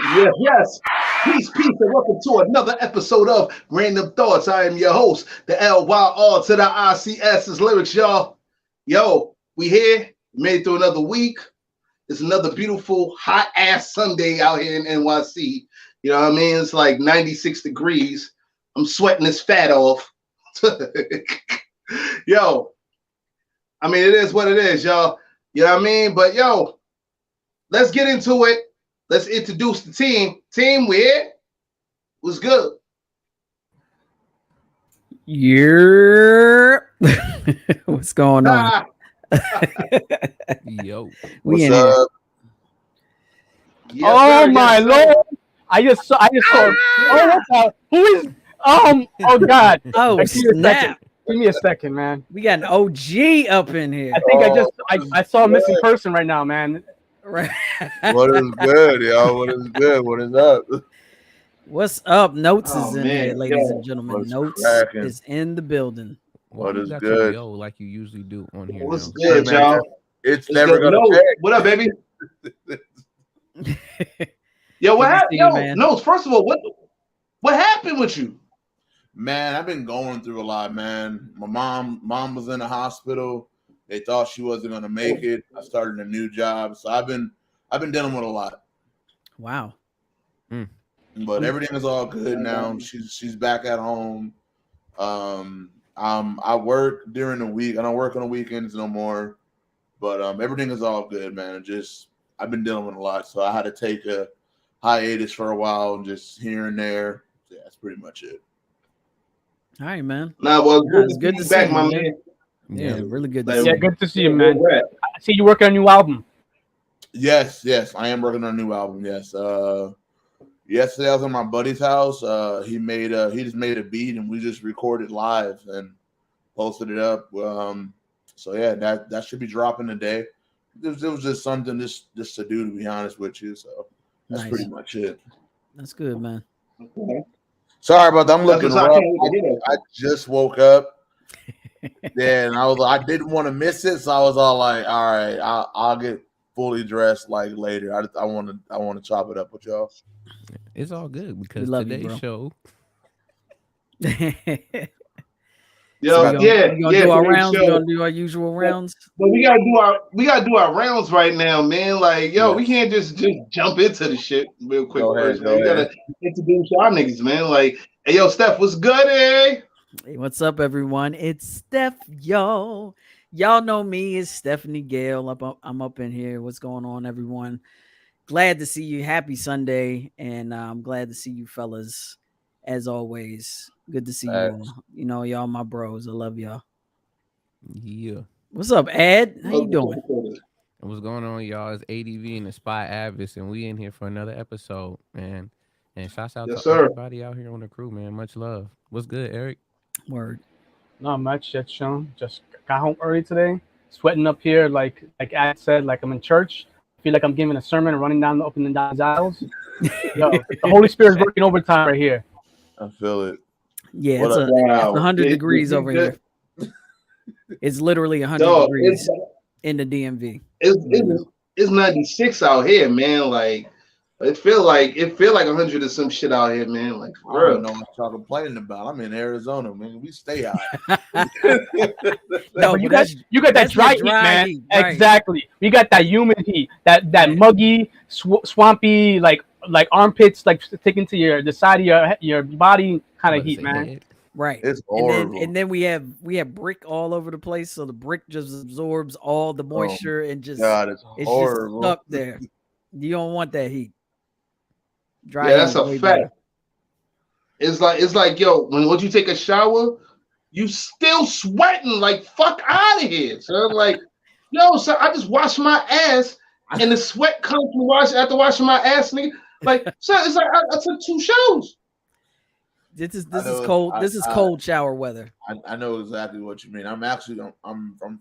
Yes, yes. Peace, peace, and welcome to another episode of Randumb Thoughtz. I am your host, the LYR to the ICS's lyrics, y'all. Yo, we here. Made it through another week. It's another beautiful, hot ass Sunday out here in NYC. You know what I mean? It's like 96 degrees. I'm sweating this fat off. Yo, I mean, it is what it is, y'all. You know what I mean? But yo, let's get into it. Let's introduce the team. Team, where was good. Yeah. What's going on? Yo, We What's in up? Yes, Oh sir, my yes, sir. lord! I just saw. Oh, what the, who is? Oh God! here. Oh, Give me a snap. second. Give me a second, man. We got an OG up in here. I think Oh, I saw a missing person right now, man. Right. What is good, y'all? What is good? What is up? What's up? Notes Oh, is in man, here, ladies yo. and gentlemen. What's Notes cracking? is in the building. why What you is got good? your yo like you usually do on here What's now? good, man. y'all? It's It's never good. gonna No, change. what up, baby? Yo, what Good to happened? see you, Yo, man. no. First of all, what happened with you? Man, I've been going through a lot, man. My mom was in the hospital. They thought she wasn't gonna make it. I started a new job, so I've been dealing with a lot. Wow. But everything is all good now. She's back at home. I work during the week. I don't work on the weekends no more. But everything is all good, man. I've been dealing with a lot, so I had to take a hiatus for a while, and just here and there. Yeah, that's pretty much it. All right, man. Nah, well, Nah, good it's to good see to you back, see my you, man. man. Yeah, really good to Like, see Yeah, you. good to see you, man. Congrats. I see you working on a new album. Yes, I am working on a new album. Yes. Yesterday I was at my buddy's house. He just made a beat, and we just recorded live and posted it up. So yeah, that should be dropping today. It was just something just to do, to be honest with you. So that's Nice. pretty much it. That's good, man. Okay. Sorry about that. I'm That's looking what's up. rough. I can't wait to hear I that. just woke up. Yeah, and I didn't want to miss it, so I was all like, all right, I'll get fully dressed like later. I want to chop it up with y'all. It's all good because love you, today's bro. show. Yo, we yeah, gonna do our today's rounds. show. We gonna do our usual rounds. But we gotta do our rounds right now, man. Like, yo, we can't just jump into the shit real quick Go first, ahead, man. We gotta introduce y'all niggas, man. Like, hey, yo, Steph, what's good, eh? Hey, what's up, everyone? It's Steph, yo. Y'all know me. It's Stephanie Gale. I'm up in here. What's going on, everyone? Glad to see you. Happy Sunday, and I'm glad to see you, fellas. As always, good to see you all. You know, y'all my bros. I love y'all. Yeah. What's up, Ed? How you doing? And what's going on, y'all? It's ADV and the Spy Avis, and we in here for another episode, man. And shouts out Yes, to sir. everybody out here on the crew, man. Much love. What's good, Eric? Word. Not much, just shown. Just got home early today. Sweating up here, like Ad said, like I'm in church. Feel like I'm giving a sermon and running down the opening down the aisles. Yo, the Holy Spirit's working overtime right here. I feel it. Yeah, What it's Wow. 100 degrees It- over it- here. It's literally 100 Dog, degrees in the DMV. it's 96 out here, man. Like, it feel like 100 or some shit out here, man. Like, I for don't real. know what y'all complaining about. I'm in Arizona, man. We stay out. No, But you but got that that's dry the heat, dry man. heat, right. Exactly. We got that humid heat, that Right. muggy, swampy, like armpits, like sticking to the side of your body kind I'm of about to heat, say man. head. right. It's And horrible. then we have brick all over the place, so the brick just absorbs all the moisture and just God, it's it's horrible. just stuck there. You don't want that heat. Dry Yeah, heat that's is a way fact. better. It's like, yo, once you take a shower, you still sweating like fuck out of here. So I'm like, yo, so I just washed my ass and the sweat comes from after washing my ass, nigga. Like, so it's like I took 2 showers. This is know cold. I- This is I- cold shower weather. I know exactly what you mean. I'm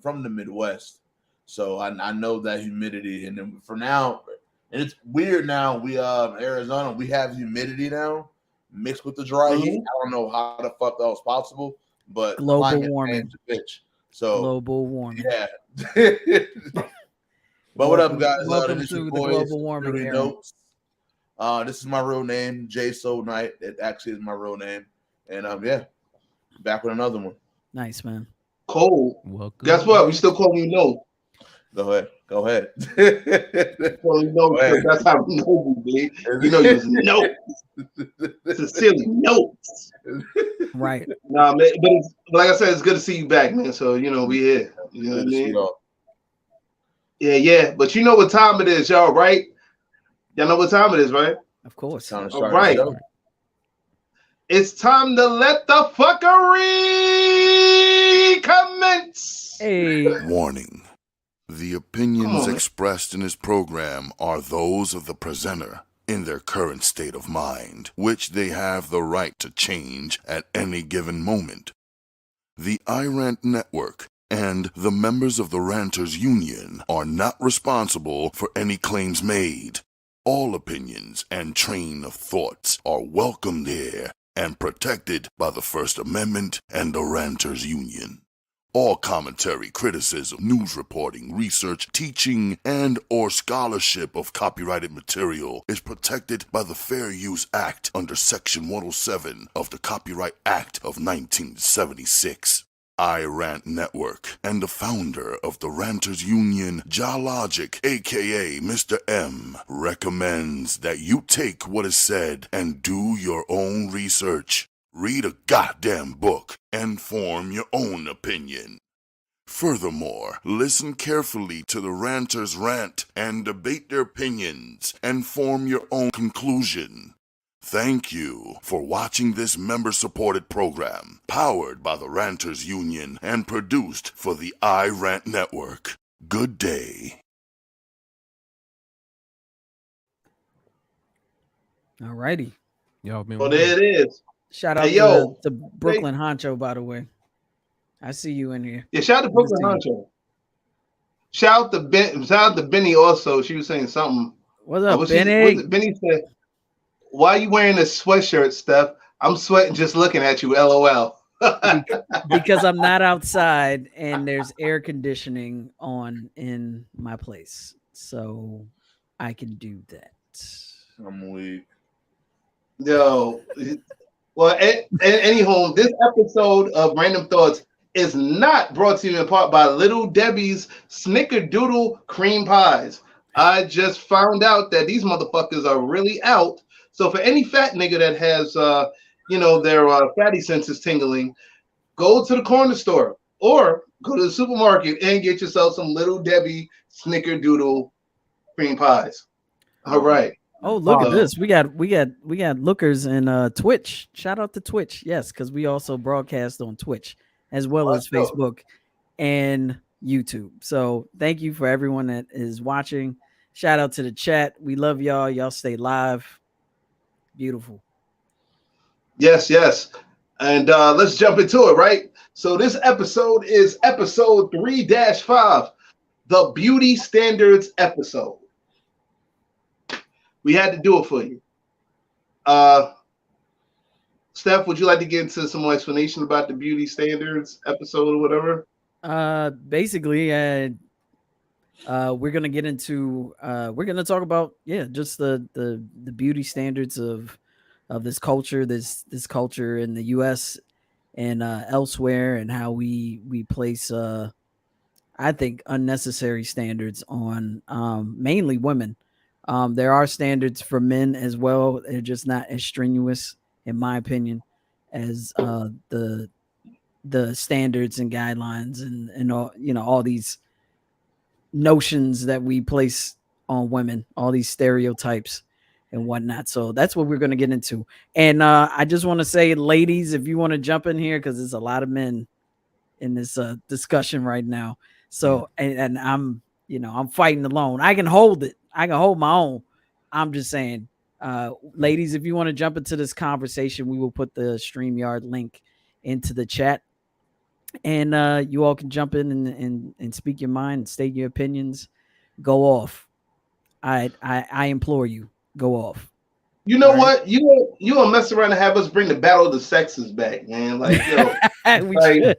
from the Midwest, so I know that humidity. And then for now, and it's weird now. We Arizona, we have humidity now mixed with the dry heat. I don't know how the fuck that was possible, but Global climate warming. changed a bitch. So Global warming. yeah. But what up, guys? Welcome This is to the boys, global warming Dirty era. Notes. This is my real name, J Soul Knight. It actually is my real name. And yeah, back with another one. Nice, man. Cool. Welcome. Guess what? We still calling you No. Go ahead. Well, you know, because that's how we know you, dude. You know, you was no. Sincerely, no. Right. Nah, man, but like I said, it's good to see you back, man. So, you know, we here. You know what I mean? Yeah. But you know what time it is, y'all, right? Y'all know what time it is, right? Of course. All right. It's time to let the fuckery commence. Hey. Warning. The opinions expressed in this program are those of the presenter in their current state of mind, which they have the right to change at any given moment. The iRant Network and the members of the Ranters Union are not responsible for any claims made. All opinions and train of thoughts are welcomed here and protected by the First Amendment and the Ranters Union. All commentary, criticism, news reporting, research, teaching, and or scholarship of copyrighted material is protected by the Fair Use Act under Section 107 of the Copyright Act of 1976. iRant Network and the founder of the Ranters Union, Jalogic, aka Mr. M, recommends that you take what is said and do your own research. Read a goddamn book and form your own opinion. Furthermore, listen carefully to the ranters rant and debate their opinions and form your own conclusion. Thank you for watching this member-supported program, powered by the Ranters Union and produced for the iRant Network. Good day. Alrighty. Y'all been Well, there it is. Shout out to Brooklyn Honcho, by the way. I see you in here. Yeah, shout out to Brooklyn Honcho. Shout out to Benny also. She was saying something. What's up, Benny? Benny said, "Why are you wearing a sweatshirt, Steph? I'm sweating just looking at you, LOL." Because I'm not outside and there's air conditioning on in my place. So I can do that. I'm weak. Yo. Well, anyhow, this episode of Randumb Thoughtz is not brought to you in part by Little Debbie's Snickerdoodle Cream Pies. I just found out that these motherfuckers are really out. So for any fat nigga that has, their fatty senses tingling, go to the corner store or go to the supermarket and get yourself some Little Debbie Snickerdoodle Cream Pies. All right. Oh, look at this. We got lookers in Twitch. Shout out to Twitch. Yes, because we also broadcast on Twitch as well as Facebook and YouTube. So thank you for everyone that is watching. Shout out to the chat. We love y'all. Y'all stay live. Beautiful. Yes. And let's jump into it, right? So this episode is episode 3-5, the beauty standards episode. We had to do it for you. Steph, would you like to get into some more explanation about the beauty standards episode or whatever? Basically, we're gonna get into we're gonna talk about just the beauty standards of this culture, this culture in the US and elsewhere, and how we place I think unnecessary standards on mainly women. There are standards for men as well. They're just not as strenuous, in my opinion, as the standards and guidelines and all, all these notions that we place on women, all these stereotypes and whatnot. So that's what we're going to get into. And I just want to say, ladies, if you want to jump in here, because there's a lot of men in this discussion right now. So and I'm I'm fighting alone. I can hold it. I can hold my own. I'm just saying, ladies, if you want to jump into this conversation, we will put the StreamYard link into the chat. And you all can jump in and speak your mind and state your opinions. Go off. I implore you, go off. You know what? You gonna mess around and have us bring the battle of the sexes back, man. Like, we should.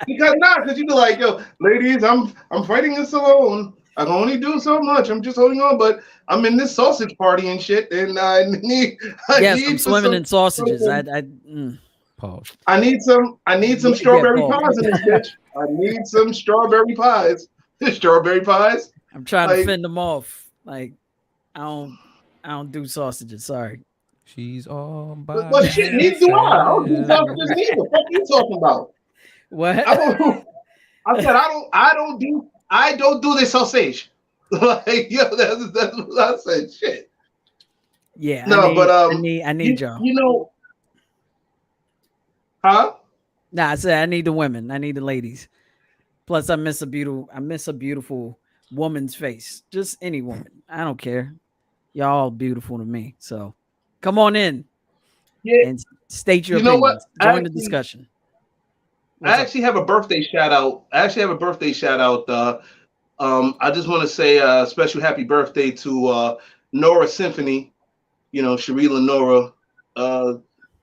Because you be like, ladies, I'm fighting this alone. I can only do so much. I'm just holding on, but I'm in this sausage party and shit, and I need. Yes, I'm swimming in sausages. Pause. I need some strawberry Paul. pies in this bitch. I need some strawberry pies. Strawberry pies. I'm trying to fend them off. Like, I don't do sausages. Sorry. She's all by But shit, neither do I. I don't do sausages neither. What are you talking about? What? I don't do this sausage. Like, yo, that's what I said. Shit. Yeah. No, I need y'all. You know. Huh? Nah, I said I need the women. I need the ladies. Plus, I miss a beautiful woman's face. Just any woman. I don't care. Y'all all beautiful to me. So come on in. Yeah. And state your You know opinions. what? Join the discussion. I actually have a birthday shout out. I just want to say special happy birthday to Nora Symphony. You know, Sharila Nora.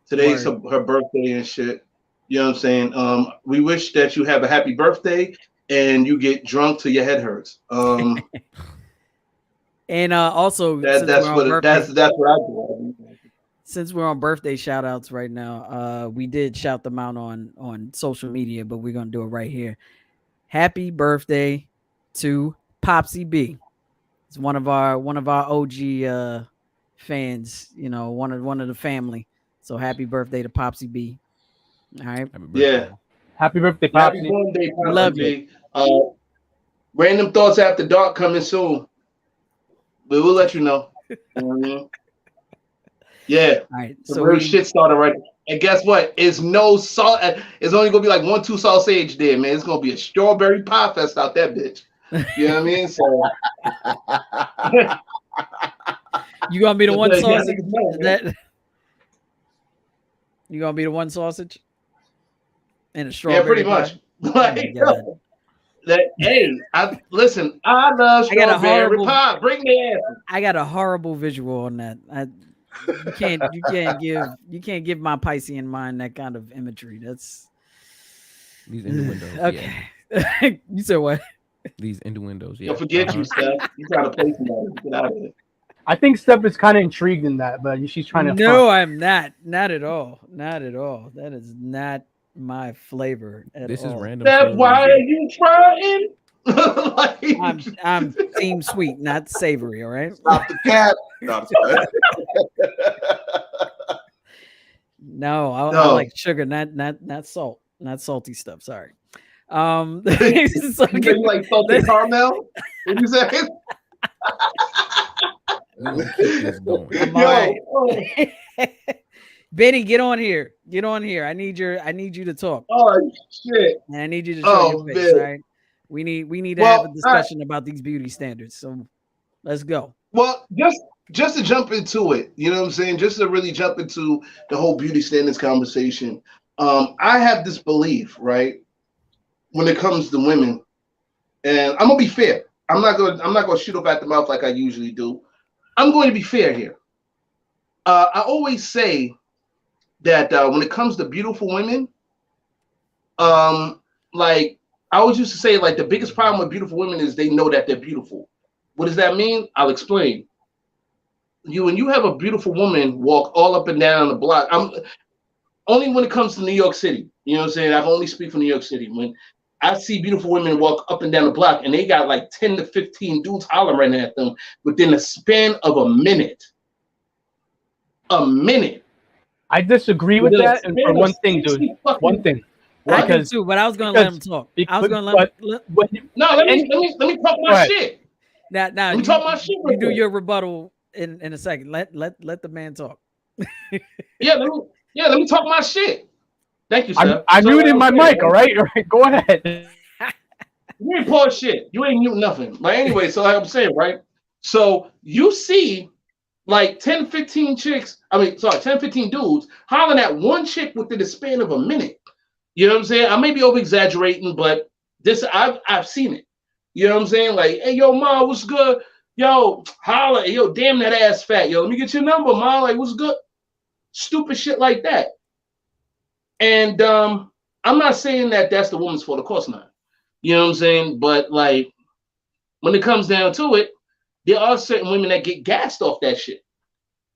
Today's her birthday and shit. You know what I'm saying? We wish that you have a happy birthday and you get drunk till your head hurts. And also that's what I do. Since we're on birthday shout outs right now, we did shout them out on social media, but we're gonna do it right here. Happy birthday to Popsy B. It's one of our OG fans, you know, one of the family. So happy birthday to Popsy B. All right. Yeah. Happy birthday, Popsy. Happy birthday, Popsy. Love you. Random Thoughts After Dark coming soon. We will let you know. You know what I mean? Yeah. All right. So real shit started right. And guess what? It's no salt. It's only gonna be like 1-2 sausage there, man. It's gonna be a strawberry pie fest out that bitch. You know what I mean? So you gonna be the one sausage? You gonna be the one sausage? And a strawberry. Yeah, pretty much. Like, hey, I love strawberry pie. Bring the ass. I got a horrible visual on that. You can't give my Piscean mind that kind of imagery. That's these innuendos. Okay. Yeah. You said what? These innuendos. Yeah. Don't forget you, Steph. You trying to play somebody. Get out of here. I think Steph is kind of intrigued in that, but she's trying to. No, I'm not. Not at all. Not at all. That is not my flavor at this all. Is random. Steph, why are you trying? I'm team sweet, not savory. All right. Stop the cat. No, I like sugar, not salt, not salty stuff. Sorry. So you like salted caramel? What you say? I'm all right. Benny, get on here. Get on here. I need you to talk. Oh shit. And I need you to show your face. All right. We need to have a discussion about these beauty standards. So let's go. Well, just to jump into it, you know what I'm saying? Just to really jump into the whole beauty standards conversation. I have this belief, right? When it comes to women, and I'm gonna be fair. I'm not gonna shoot up at the mouth like I usually do. I'm going to be fair here. I always say that when it comes to beautiful women, like I always used to say, like the biggest problem with beautiful women is they know that they're beautiful. What does that mean? I'll explain. When you have a beautiful woman walk all up and down the block, only when it comes to New York City. You know what I'm saying? I can only speak for New York City. When I see beautiful women walk up and down the block and they got like 10 to 15 dudes hollering at them within a span of a minute. A minute. I disagree with that, and for one thing, dude. One thing. I do too, but I was gonna let him talk. I was gonna let me talk my shit. Now let me talk my shit. You do your rebuttal in a second. Let the man talk. Let me talk my shit. Thank you, sir. I muted my mic. All right, go ahead. You ain't pause shit. You ain't mute nothing. But anyway, so like I'm saying, right? So you see like 10, 15 dudes hollering at one chick within the span of a minute. You know what I'm saying? I may be over exaggerating, but I've seen it. You know what I'm saying? Like, hey, yo, ma, what's good? Yo, holla, yo, damn that ass fat. Yo, let me get your number, ma. Like, what's good? Stupid shit like that. And I'm not saying that that's the woman's fault. Of course not. You know what I'm saying? But like, when it comes down to it, there are certain women that get gassed off that shit.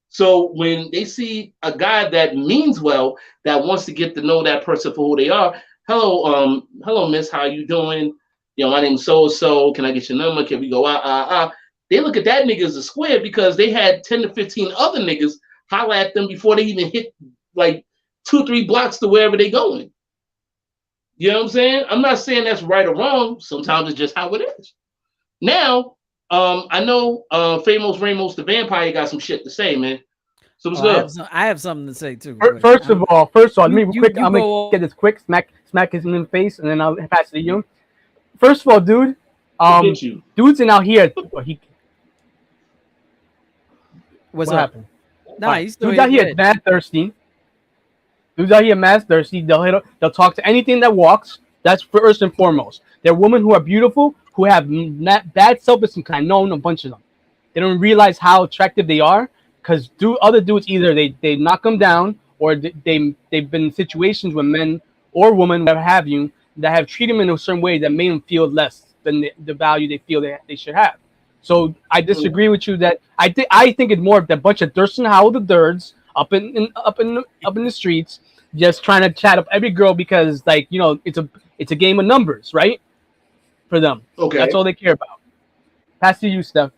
So when they see a guy that means well, that wants to get to know that person for who they are, hello, miss, how you doing? My name's so. Can I get your number? Can we go out? They look at that nigga as a square because they had 10 to 15 other niggas holler at them before they even hit like 2-3 blocks to wherever they going. You know what I'm saying? I'm not saying that's right or wrong. Sometimes it's just how it is. Now, I know Famous Ramos the Vampire got some shit to say, man. So what's good? I have something to say too. First of all, let me quick. I'm gonna get this quick. Smack his in the face, and then I'll pass it to you. First of all, dude, dudes in out here. What happened? Nah, he's still dudes out here mad thirsty. Dudes out here mad thirsty. They'll talk to anything that walks. That's first and foremost. They're women who are beautiful, who have bad self-esteem. I know a bunch of them. They don't realize how attractive they are because other dudes either they knock them down or they've been in situations with men or women, whatever have you, that have treated them in a certain way that made them feel less than the value they feel they should have. So I disagree with you that I think it's more of that bunch of Thurston Howell the thirds up in the streets just trying to chat up every girl because it's a game of numbers, right? For them. Okay. That's all they care about. Pass to you, Steph.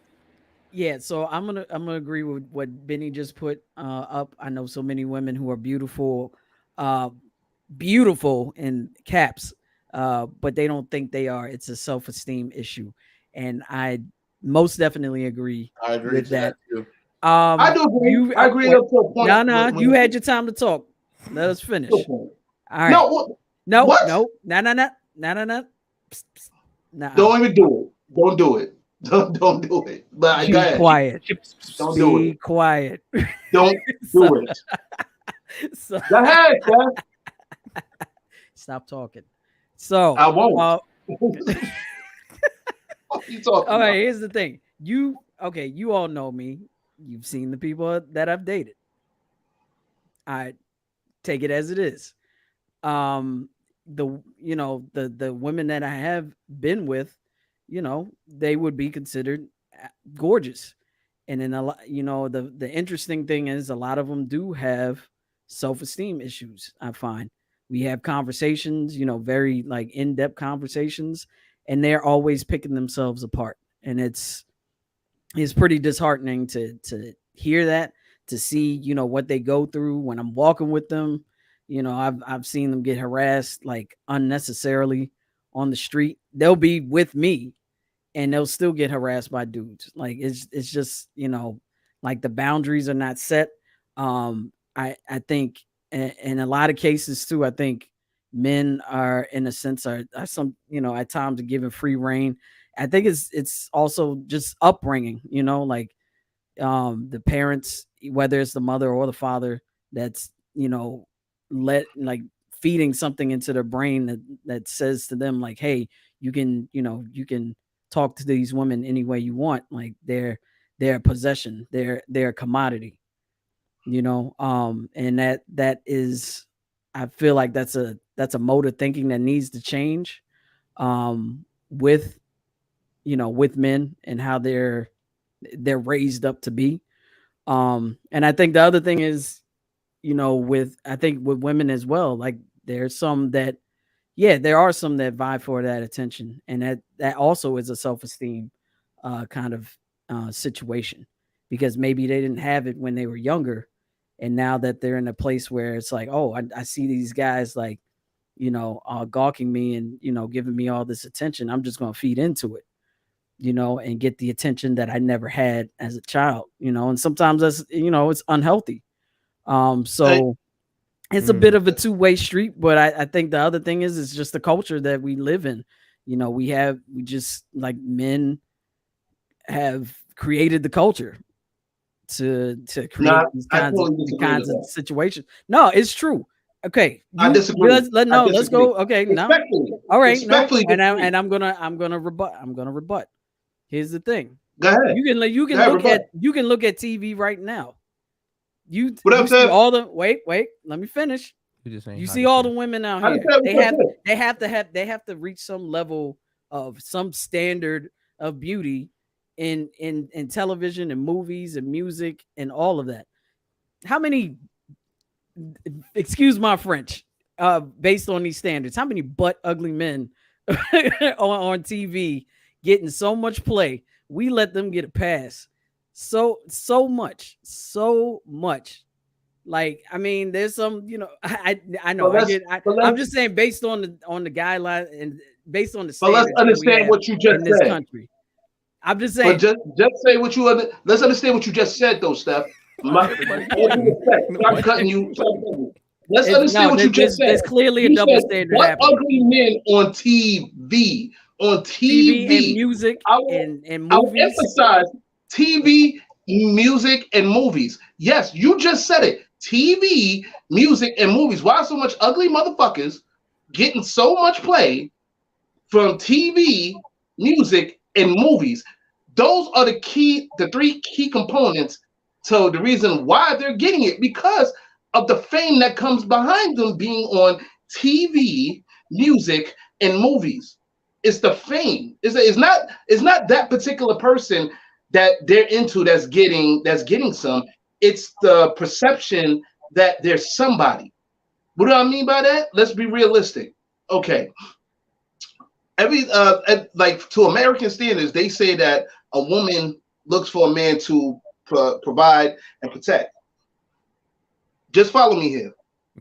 Yeah, so I'm gonna agree with what Benny just put up. I know so many women who are beautiful in caps, but they don't think they are. It's a self-esteem issue, and I most definitely agree. I agree with that. Too. I do agree. I agree up to a point. No, you had your time to talk. Let us finish. All right. No. Don't even do it. Don't do it. Don't do it. But be quiet. Don't do it. Be quiet. Don't do it. Go ahead, Steph. Stop talking. So I won't. You talking all right, here's the thing. You all know me. You've seen the people that I've dated. I take it as it is. The women that I have been with, they would be considered gorgeous. And then a lot, the interesting thing is a lot of them do have self-esteem issues. I find we have conversations, very like in-depth conversations, and they're always picking themselves apart. And it's pretty disheartening to hear that, to see, what they go through when I'm walking with them. I've seen them get harassed like unnecessarily on the street. They'll be with me and they'll still get harassed by dudes. Like it's just, like the boundaries are not set. I think in a lot of cases too, I think men are in a sense are some, at times are given free reign. I think it's also just upbringing, like the parents, whether it's the mother or the father, that's, feeding something into their brain that says to them like, hey, you can talk to these women any way you want. Like they're a possession, they're a commodity, and that is, I feel like that's a mode of thinking that needs to change with men and how they're raised up to be. And I think the other thing is, with women as well, like there's some that, there are some that vie for that attention, and that also is a self-esteem kind of situation, because maybe they didn't have it when they were younger, and now that they're in a place where it's like, oh, I see these guys like, gawking me and giving me all this attention, I'm just going to feed into it, and get the attention that I never had as a child, and sometimes that's, it's unhealthy. So it's a bit of a two-way street, but I think the other thing is, it's just the culture that we live in. We just like men have created the culture to create these kinds of situations. No, it's true. Okay, I disagree. Let's go. Okay, no, all right, no, and I'm gonna rebut. Here's the thing. Go ahead. You can look at TV right now. You see all the wait. Let me finish. You see all the women out here. They have to reach some level of some standard of beauty in television and movies and music and all of that. How many, excuse my French, based on these standards, how many butt ugly men on TV getting so much play? We let them get a pass. So much. Like, I mean, there's some, I know. Well, I'm just saying, based on the guideline and based on the but let's standards that we understand have what you just in this said. country. I'm just saying. But just say what you let's understand what you just said, though, Steph. All due respect, stop cutting you. Let's understand what you just said. There's clearly a You double said, standard what happening. ugly men on TV? On TV, and music and I will movies. emphasize TV, music, and movies. Yes, you just said it. TV, music, and movies. Why so much ugly motherfuckers getting so much play from TV, music, and movies? Those are the three key components to the reason why they're getting it, because of the fame that comes behind them being on TV, music, and movies. It's the fame. It's not that particular person that they're into that's getting some. It's the perception that there's somebody. What do I mean by that? Let's be realistic. Okay. Like, to American standards, they say that a woman looks for a man to provide and protect. Just follow me here.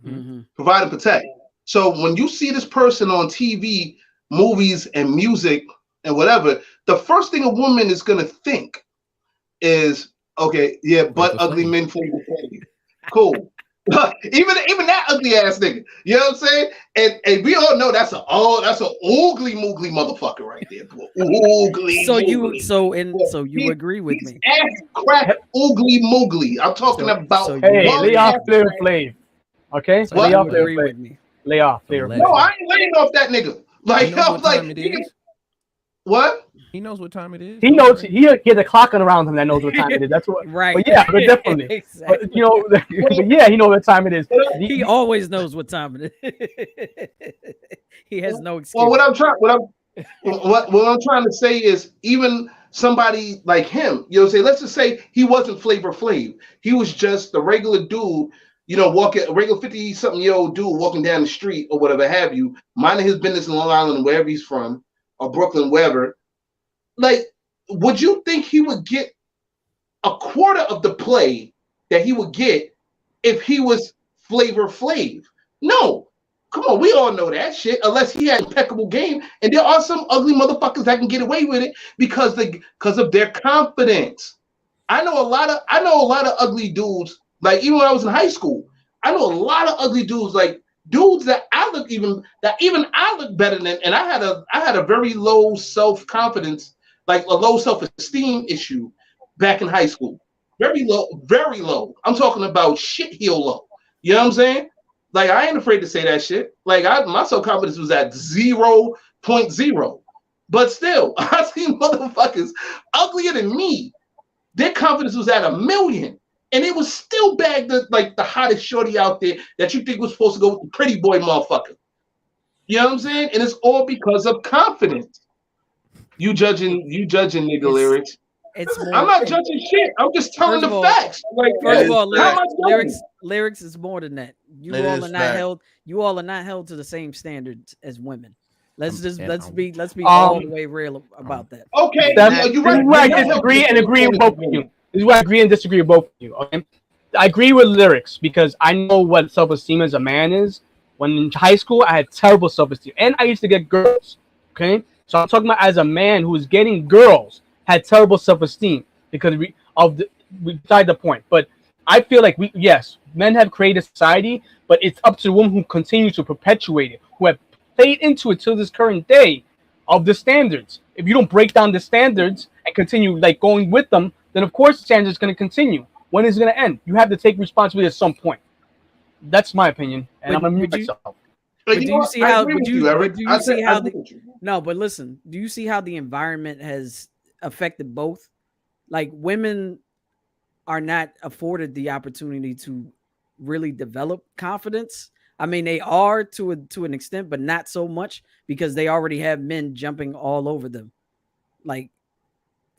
Mm-hmm. Provide and protect. So when you see this person on TV, movies, and music, and whatever, the first thing a woman is gonna think is, okay, yeah, but ugly men flavor Flav. Cool. even that ugly ass nigga. You know what I'm saying? And we all know that's an ugly moogly motherfucker right there. Ugly. So moogly. you agree with me? Ass crack ugly moogly. I'm talking about. so you Hey, lay off Flavor Flav. Okay, So lay you off Flavor agree Flav. with me? Lay off Flavor Flav. No, I ain't laying off that nigga. Like, He knows I'm what like, time it is. What? He knows what time it is. He knows he has a clock around him that knows what time it is. That's what. Right. But yeah, but definitely. Exactly. But, but yeah, he knows what time it is. He always knows what time it is. He has no excuse. Well, what I'm trying to say is, even somebody like him, let's just say he wasn't Flavor Flav. He was just a regular dude, walking, a regular 50-something-year-old dude walking down the street or whatever have you, minding his business in Long Island, wherever he's from, or Brooklyn, wherever. Like, would you think he would get a quarter of the play that he would get if he was Flavor Flav? No. Come on, we all know that shit, unless he had impeccable game. And there are some ugly motherfuckers that can get away with it because of their confidence. I know a lot of ugly dudes. Like, even when I was in high school, I know a lot of ugly dudes, like dudes that I look better than. And I had a very low self-confidence, like a low self-esteem issue back in high school. Very low, very low. I'm talking about shit heel low. You know what I'm saying? Like, I ain't afraid to say that shit. Like, my self-confidence was at 0.0. But still, I see motherfuckers uglier than me. Their confidence was at 1 million. And it was still bagged like the hottest shorty out there that you think was supposed to go with the pretty boy motherfucker. You know what I'm saying? And it's all because of confidence. You judging nigga lyrics. I'm not judging shit. I'm just telling the facts. Like, first of all, lyrics is more than that. You all are not held to the same standards as women. Let's be all the way real about that. Okay, you're right. This is where I disagree and agree with both of you. This is why I agree and disagree with both of you. Okay, I agree with lyrics because I know what self-esteem as a man is. When in high school, I had terrible self-esteem, and I used to get girls. Okay, so I'm talking about as a man who is getting girls, had terrible self-esteem because we beside the point. But I feel like men have created society, but it's up to the women who continue to perpetuate it, who have played into it till this current day of the standards. If you don't break down the standards and continue like going with them, then of course the standards going to continue. When is it going to end? You have to take responsibility at some point. That's my opinion, and I'm gonna mute myself. But do you see how? No, but listen. Do you see how the environment has affected both? Like, women are not afforded the opportunity to really develop confidence. I mean, they are to an extent, but not so much because they already have men jumping all over them. Like,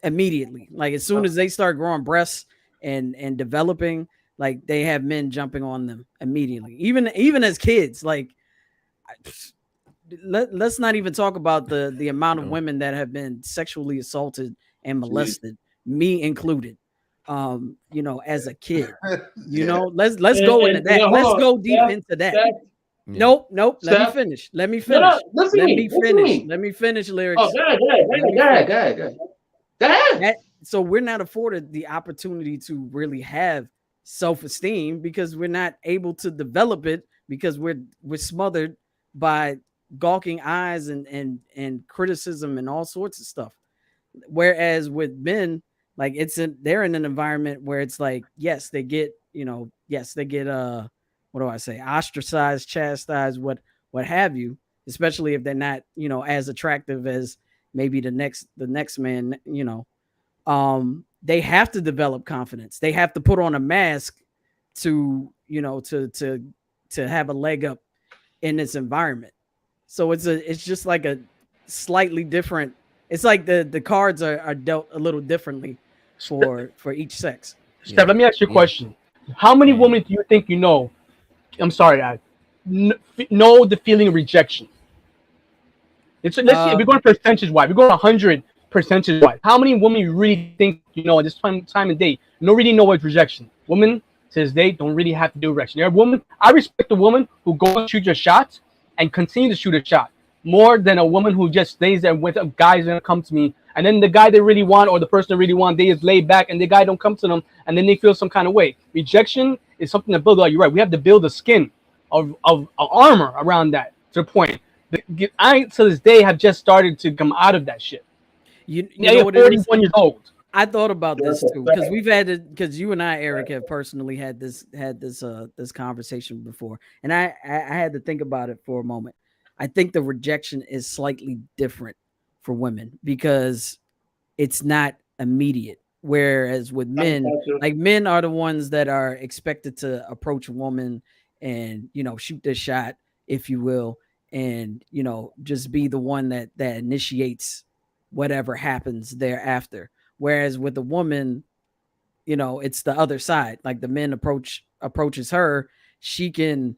immediately. Like as soon as they start growing breasts and developing, like they have men jumping on them immediately. Even as kids, like let's not even talk about the amount of women that have been sexually assaulted and molested, me included. As a kid, let's go into that. Let's go deep into that. Nope. Let me finish. Let me finish, lyrics. Oh, go ahead. So we're not afforded the opportunity to really have self-esteem because we're not able to develop it because we're smothered by gawking eyes and criticism and all sorts of stuff. Whereas with men, like they're in an environment where it's like, yes, they get what do I say? Ostracized, chastised, what have you, especially if they're not, as attractive as maybe the next man, they have to develop confidence. They have to put on a mask to have a leg up in this environment. So it's just like a slightly different. It's like the cards are dealt a little differently for each sex. Steph, let me ask you a question. How many women do you think you know? I'm sorry, know the feeling of rejection. Let's see, if we're going percentage-wise. We're going 100 percentage-wise. How many women you really think you know at this time and date don't really know what rejection? Women to this day don't really have to do rejection. You're a woman. I respect a woman who goes and shoot your shot and continue to shoot a shot more than a woman who just stays there with guys that come to me, and then the guy they really want or the person they really want, they just lay back and the guy don't come to them, and then they feel some kind of way. Rejection is something to build. Like you're right, we have to build a skin of armor around that to the point. I to this day have just started to come out of that shit. You know what 41 years old. I thought about this too because you and I, Eric, have personally had this conversation before, and I had to think about it for a moment. I think the rejection is slightly different for women because it's not immediate. Whereas with men, like men are the ones that are expected to approach a woman and, shoot their shot, if you will, and, just be the one that initiates whatever happens thereafter. Whereas with a woman, it's the other side. Like the men approaches her, she can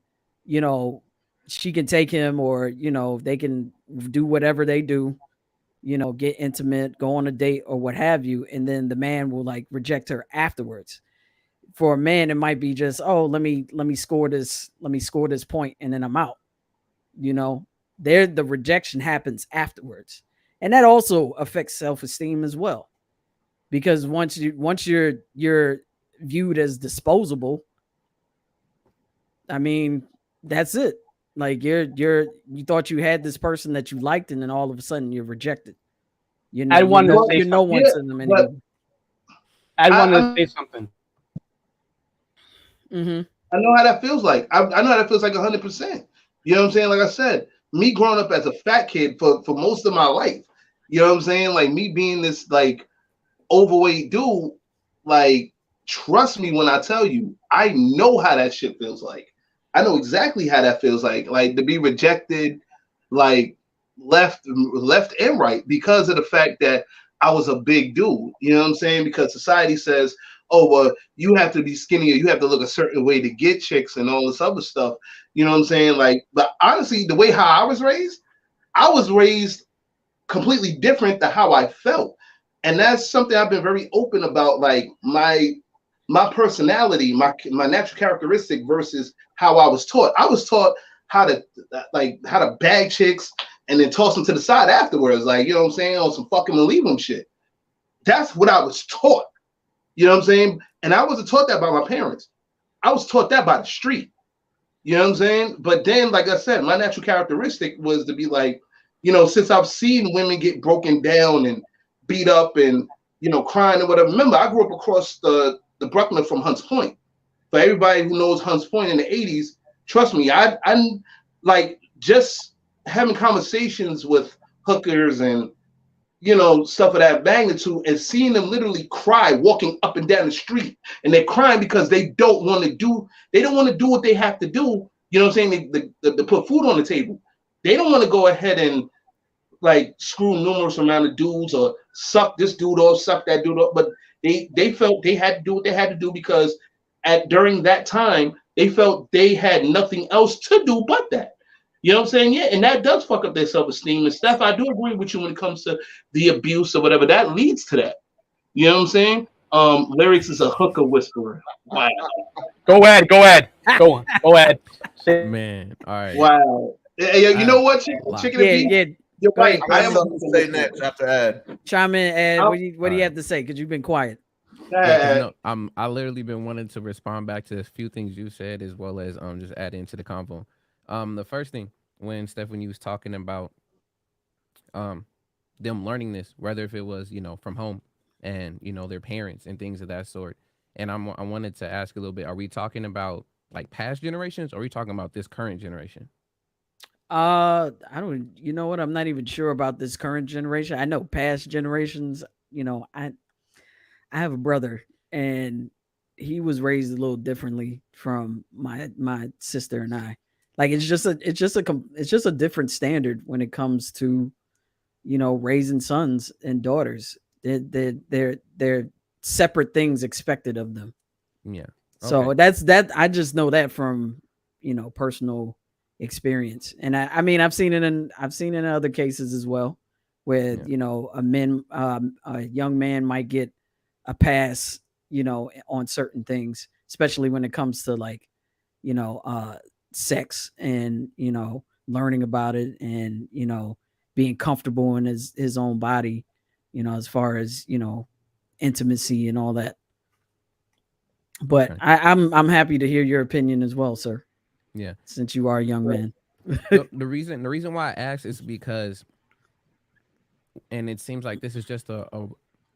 take him or, they can do whatever they do, get intimate, go on a date or what have you. And then the man will like reject her afterwards. For a man, it might be just, oh, let me score this point and then I'm out. The rejection happens afterwards. And that also affects self-esteem as well. Because once you're viewed as disposable, I mean, that's it. Like you thought you had this person that you liked, and then all of a sudden you're rejected. I want to say no one to them anymore. I want to say something. Mm-hmm. I know how that feels like. I know how that feels like 100%. You know what I'm saying? Like I said, me growing up as a fat kid for most of my life. You know what I'm saying? Like me being this like overweight dude. Like trust me when I tell you, I know how that shit feels like. I know exactly how that feels like to be rejected, like left and right because of the fact that I was a big dude. You know what I'm saying? Because society says, oh, well, you have to be skinnier. You have to look a certain way to get chicks and all this other stuff. You know what I'm saying? Like, but honestly, the way how I was raised completely different than how I felt. And that's something I've been very open about, like my personality, my natural characteristic versus how I was taught. I was taught how to bag chicks and then toss them to the side afterwards, like, you know what I'm saying, on some fucking and leave them shit. That's what I was taught. You know what I'm saying? And I wasn't taught that by my parents. I was taught that by the street. You know what I'm saying? But then, like I said, my natural characteristic was to be like, since I've seen women get broken down and beat up and, crying and whatever. Remember, I grew up across the Brooklyn from Hunts Point. For everybody who knows Hunts Point in the 80s, trust me, I'm like just having conversations with hookers and, stuff of that magnitude and seeing them literally cry walking up and down the street. And they're crying because they don't want to do what they have to do. You know what I'm saying? They put food on the table. They don't want to go ahead and like screw numerous amount of dudes or suck this dude off, suck that dude off, but they felt they had to do what they had to do because during that time they felt they had nothing else to do but that. You know what I'm saying? Yeah, and that does fuck up their self-esteem. And Steph, I do agree with you when it comes to the abuse or whatever. That leads to that. You know what I'm saying? Lyrics is a hooker whisperer. Wow. Go ahead. Go ahead. Man, all right. Wow. You know what? Chicken and beef. You're right. I have something to say next after Ad. Chime in, Ed. What do you have to say? Because you've been quiet. Yeah, no, I literally been wanting to respond back to a few things you said as well as just add into the convo. The first thing when Stephanie was talking about them learning this, whether if it was from home and their parents and things of that sort, and I wanted to ask a little bit: are we talking about like past generations, or are we talking about this current generation? I don't. You know what? I'm not even sure about this current generation. I know past generations. I have a brother, and he was raised a little differently from my sister and I. Like it's just a different standard when it comes to raising sons and daughters. They're separate things expected of them. Yeah. Okay. So that's I just know that from personal experience, and I mean I've seen it in other cases as well, where a young man might get a pass on certain things, especially when it comes to like sex and learning about it and being comfortable in his own body, as far as intimacy and all that. But okay. I'm happy to hear your opinion as well, sir. Yeah, since you are a young man. the reason why I asked is because, and it seems like this is just a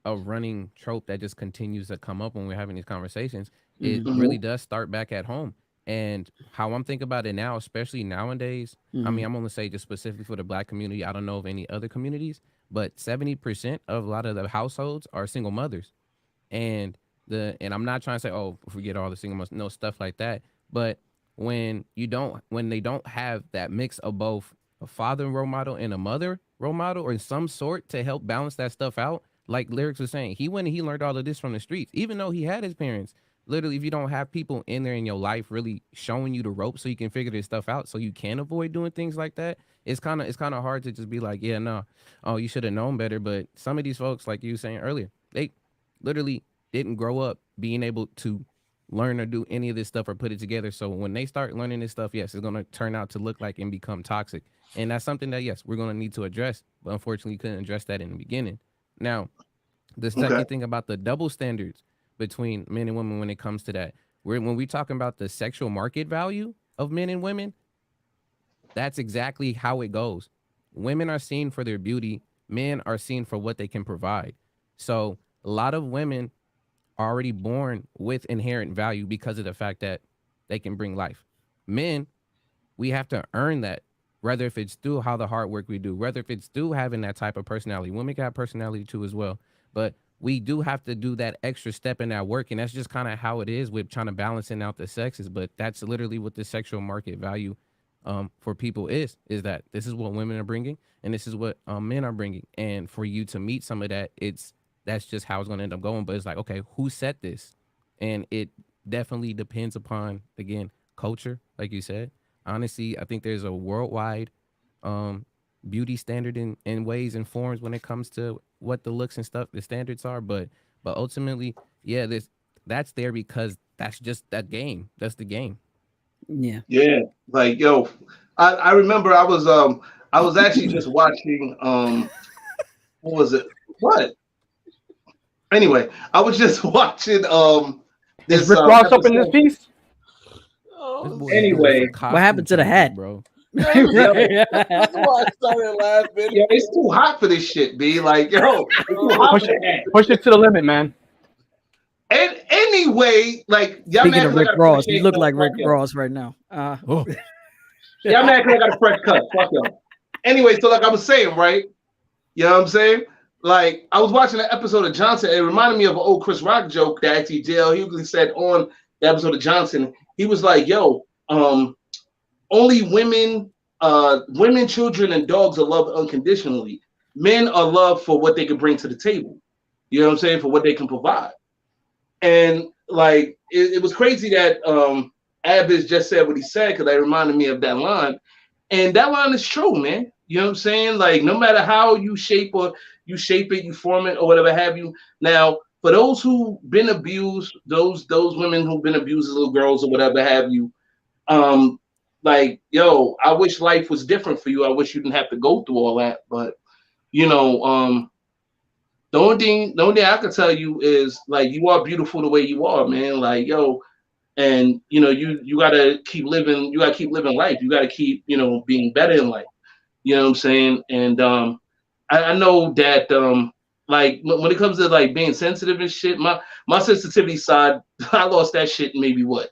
running trope that just continues to come up when we're having these conversations. It really does start back at home. And how I'm thinking about it now, especially nowadays, I mean, I'm going to say just specifically for the Black community. I don't know of any other communities, but 70% of a lot of the households are single mothers. And I'm not trying to say, oh, forget all the single mothers, no stuff like that. But when they don't have that mix of both a father role model and a mother role model or in some sort to help balance that stuff out, like Lyrics was saying, he learned all of this from the streets, even though he had his parents. Literally, if you don't have people in there in your life really showing you the ropes so you can figure this stuff out so you can avoid doing things like that, it's kind of hard to just be like, yeah, no, oh, you should have known better. But some of these folks, like you were saying earlier, they literally didn't grow up being able to learn or do any of this stuff or put it together. So when they start learning this stuff, yes, it's going to turn out to look like and become toxic. And that's something that, yes, we're going to need to address. But unfortunately, couldn't address that in the beginning. Now, the second thing about the double standards between men and women when it comes to that, when we talking about the sexual market value of men and women, that's exactly how it goes. Women are seen for their beauty. Men are seen for what they can provide. So a lot of women are already born with inherent value because of the fact that they can bring life. Men, we have to earn that, whether if it's through how the hard work we do, whether if it's through having that type of personality. Women can have personality too as well. But we do have to do that extra step in that work. And that's just kind of how it is with trying to balancing out the sexes. But that's literally what the sexual market value for people is that this is what women are bringing and this is what men are bringing. And for you to meet some of that, that's just how it's going to end up going. But it's like, okay, who set this? And it definitely depends upon, again, culture, like you said. Honestly, I think there's a worldwide beauty standard in ways and forms when it comes to what the looks and stuff, the standards are. But ultimately, yeah, that's there because that's just that game. That's the game. Yeah. Yeah. Like, yo, I remember I was actually just watching, what was it? What? Anyway, I was just watching this. Is Rick Ross up in this piece? Anyway, what happened to the hat, bro? That's why I started laughing. Yeah, it's too hot for this shit, B. Like, yo, it's too hot for the hat. Push it to the limit, man. And anyway, like, y'all speaking of Rick Ross, you look like Rick Ross right now. Y'all mad because I got a fresh cut. Fuck y'all. Anyway, so like I was saying, right? You know what I'm saying? Like, I was watching an episode of Johnson. It reminded me of an old Chris Rock joke that actually Dale Hughley said on the episode of Johnson. He was like, yo, only women women, children, and dogs are loved unconditionally. Men are loved for what they can bring to the table. You know what I'm saying? For what they can provide. And like it was crazy that Abbas just said what he said, because that reminded me of that line. And that line is true, man. You know what I'm saying? Like no matter how you shape it, you form it, or whatever have you. Now, for those who've been abused, those women who've been abused as little girls or whatever have you, like, yo, I wish life was different for you. I wish you didn't have to go through all that. But you know, the only thing I can tell you is like you are beautiful the way you are, man. Like, yo, and you know, you gotta keep living, life. You gotta keep, being better in life. You know what I'm saying? And I know that like when it comes to like being sensitive and shit, my sensitivity side, I lost that shit maybe what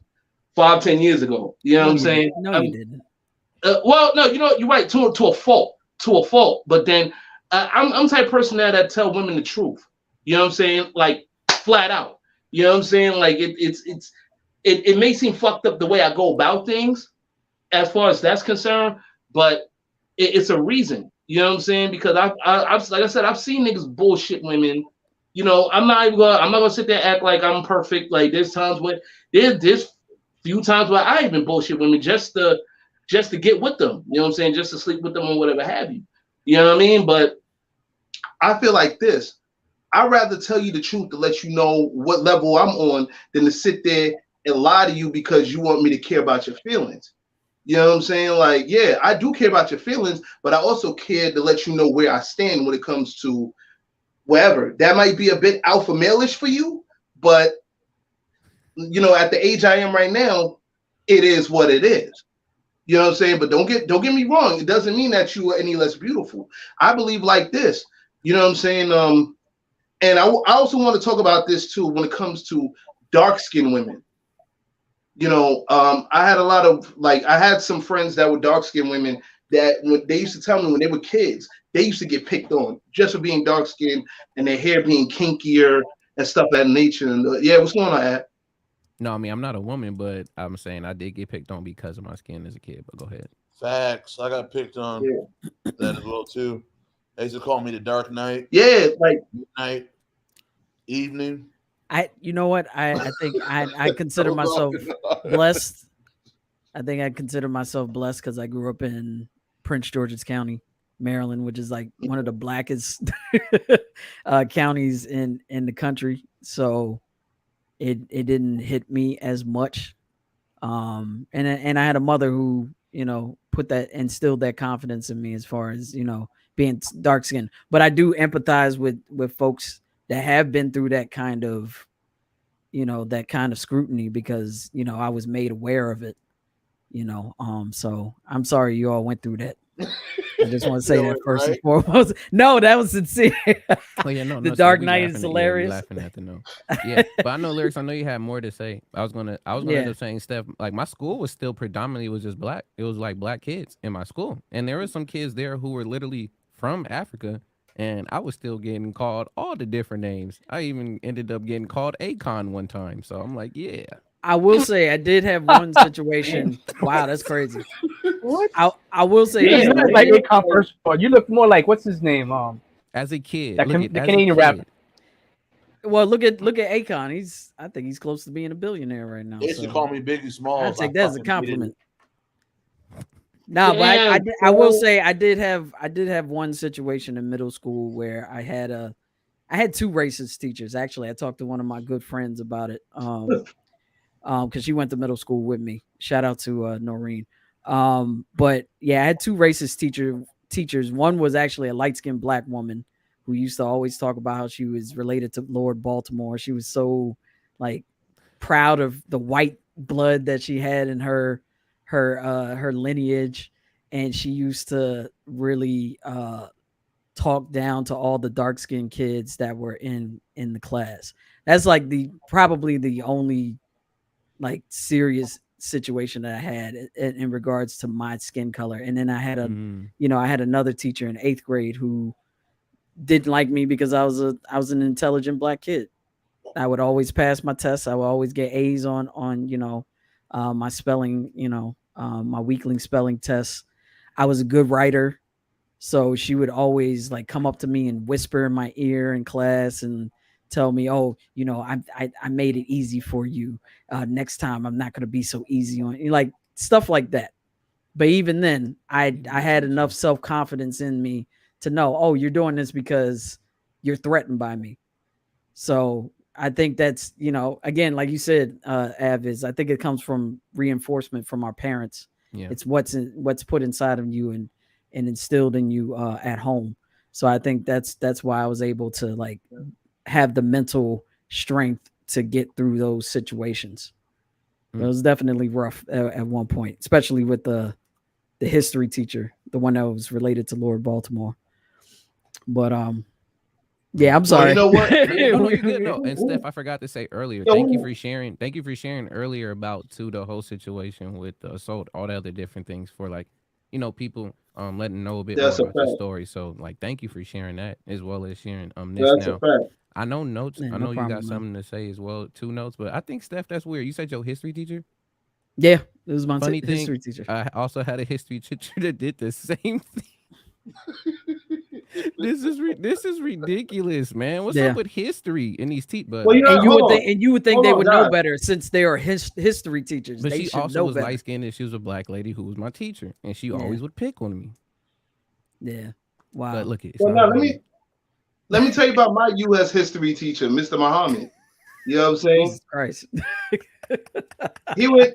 5-10 years ago. You know what I'm saying? No, you didn't. Well, no, you're right to a fault. But then I'm the type of person that tell women the truth. You know what I'm saying? Like flat out. You know what I'm saying? Like it may seem fucked up the way I go about things, as far as that's concerned, but it's a reason. You know what I'm saying? Because I've like I said, I've seen niggas bullshit women. You know, I'm not gonna sit there and act like I'm perfect. Like there's few times where I even bullshit women just to get with them. You know what I'm saying? Just to sleep with them or whatever have you. You know what I mean? But I feel like this. I'd rather tell you the truth to let you know what level I'm on than to sit there and lie to you because you want me to care about your feelings. You know what I'm saying? Like, yeah, I do care about your feelings, but I also care to let you know where I stand when it comes to wherever. That might be a bit alpha male-ish for you, but at the age I am right now, it is what it is. You know what I'm saying? But don't get me wrong. It doesn't mean that you are any less beautiful. I believe like this. You know what I'm saying? And I also want to talk about this too when it comes to dark-skinned women. I had some friends that were dark-skinned women that when they used to tell me when they were kids, they used to get picked on just for being dark-skinned and their hair being kinkier and stuff of that nature. And yeah, what's going on, Ad? No, I mean, I'm not a woman, but I'm saying I did get picked on because of my skin as a kid, but go ahead. Facts. I got picked on that as well, too. They used to call me the Dark Knight. Yeah, like midnight, evening. You know what? I think I consider myself blessed. I think I consider myself blessed because I grew up in Prince George's County, Maryland, which is like one of the blackest counties in the country. So it didn't hit me as much. And I had a mother who, instilled that confidence in me as far as, being dark skinned. But I do empathize with folks that have been through that kind of scrutiny because, I was made aware of it, so I'm sorry you all went through that. I just want to say that first and foremost. No, that was sincere. Oh yeah, no. The Dark Knight is hilarious. Laughing at the no. Yeah, but I know lyrics. I know you had more to say. I was gonna end up saying, Steph. Like my school was still predominantly was just black. It was like black kids in my school, and there were some kids there who were literally from Africa, and I was still getting called all the different names. I even ended up getting called Akon one time. So I'm like, yeah. I will say I did have one situation. Wow, that's crazy. What? I will say you look like Akon first of all. You look more like what's his name? As a kid, the Canadian rapper. Well, look at Akon. I think he's close to being a billionaire right now. They used to call me Biggie Smalls. I take that as a compliment. No, but I will say I did have one situation in middle school where I had two racist teachers. Actually, I talked to one of my good friends about it. Because she went to middle school with me. Shout out to Noreen. But yeah, I had two racist teachers. One was actually a light-skinned black woman who used to always talk about how she was related to Lord Baltimore. She was so like proud of the white blood that she had in her lineage, and she used to really talk down to all the dark-skinned kids that were in the class. That's like probably the only like serious situation that I had in regards to my skin color. And then I had I had another teacher in 8th grade who didn't like me because I was an intelligent black kid. I would always pass my tests. I would always get A's on my spelling, my weekly spelling tests. I was a good writer. So she would always like come up to me and whisper in my ear in class and tell me, "Oh, you know, I made it easy for you. Next time, I'm not going to be so easy on you." Like stuff like that. But even then, I had enough self-confidence in me to know, oh, you're doing this because you're threatened by me. So I think that's, you know, again, like you said, Aviz, I think it comes from reinforcement from our parents. Yeah. It's what's put inside of you and instilled in you at home. So I think that's why I was able to like have the mental strength to get through those situations. It was definitely rough at one point, especially with the history teacher, the one that was related to Lord Baltimore. But yeah, I'm sorry. Well, you know what? No, you're good. No, and Steph, I forgot to say earlier. Thank you for sharing. Thank you for sharing earlier about too the whole situation with the assault, all the other different things for like, you know, people letting know a bit more about the story. So like, thank you for sharing that as well as sharing this That's now. a fact. I know Notes. Yeah, I no know you problem, got something to say as well. 2 Notes, but I think Steph, that's weird. You said your history teacher. Yeah, it was my Funny history thing, teacher. I also had a history teacher that did the same thing. This is ridiculous, man. What's up with history in these but Well, and you would think they would know better since they are history teachers. But they she should also know was better. light skinned and she was a black lady who was my teacher, and she always would pick on me. Yeah, wow. But look, it's well, now let me tell you about my U.S. history teacher, Mr. Muhammad. You know what I'm saying? Jesus Christ. He would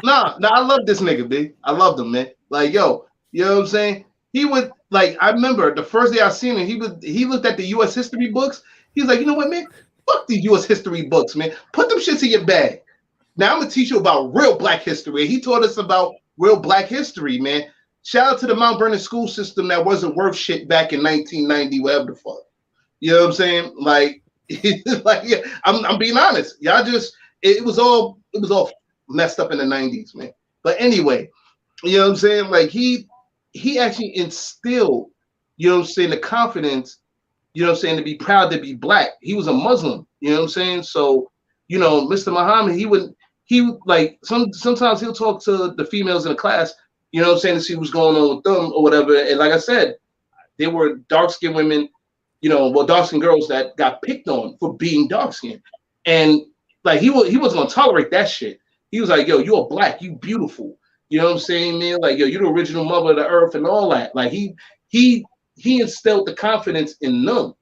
I love this nigga, B. I loved him, man. Like, yo, you know what I'm saying? He would like. I remember the first day I seen him. He looked at the U.S. history books. He's like, you know what, man? Fuck these U.S. history books, man. Put them shits in your bag. Now I'm gonna teach you about real Black history. He taught us about real Black history, man. Shout out to the Mount Vernon school system that wasn't worth shit back in 1990, whatever the fuck. You know what I'm saying? Like, like yeah, I'm being honest. Y'all just it was all messed up in the 90s, man. But anyway, you know what I'm saying? Like he actually instilled, you know what I'm saying, the confidence, you know what I'm saying, to be proud to be Black. He was a Muslim, you know what I'm saying? So, you know, Mr. Muhammad, he would like sometimes he'll talk to the females in the class, you know what I'm saying, to see what's going on with them or whatever. And like I said, there were dark-skinned women, you know, well, dark-skinned girls that got picked on for being dark-skinned. And like he wasn't gonna tolerate that shit. He was like, yo, you're Black, you beautiful. You know what I'm saying, man? Like, yo, you're the original mother of the earth and all that. Like he instilled the confidence in them.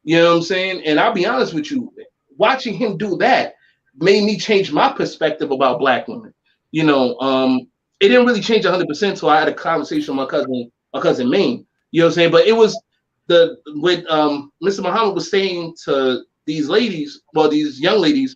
You know what I'm saying? And I'll be honest with you, watching him do that made me change my perspective about Black women. You know, it didn't really change 100% until I had a conversation with my cousin Maine. You know what I'm saying? But it was Mr. Muhammad was saying to these ladies, well, these young ladies,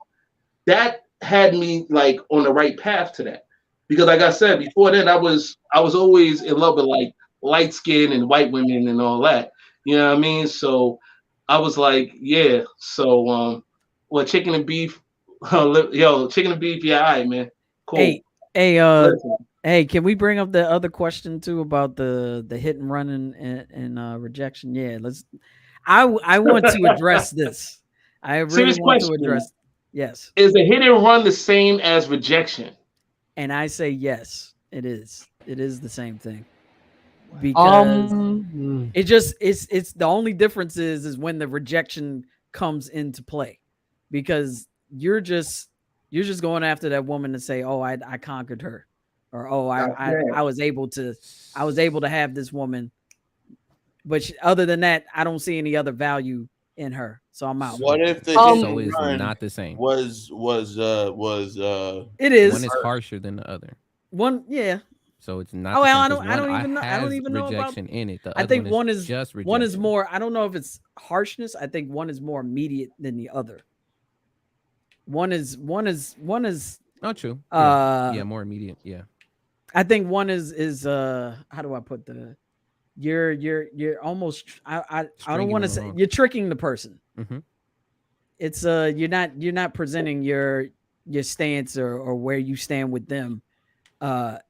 that had me like on the right path to that. Because like I said, before that, I was always in love with like light skin and white women and all that. You know what I mean? So I was like, yeah. So well, chicken and beef, chicken and beef, yeah, all right, man. Cool. Hey, can we bring up the other question too about the hit and run and rejection? Yeah, let's. I want to address this. I really want to address. Yes. Is a hit and run the same as rejection? And I say yes, it is. It is the same thing. Because it's the only difference is when the rejection comes into play. Because you're just going after that woman to say, oh, I conquered her, or oh, I was able to have this woman. But other than that, I don't see any other value in her, so I'm out. What if the so it's not the same? Was it is. One is harsher than the other. One, yeah. So it's not. Oh, well, I don't even know about rejection in it. The I think one is just rejection. One is more. I don't know if it's harshness. I think one is more immediate than the other. One is. Not true. Yeah, more immediate. Yeah. I think one is how do I put the? You're almost. I don't want to say you're tricking the person. Mm-hmm. It's you're not presenting your stance or where you stand with them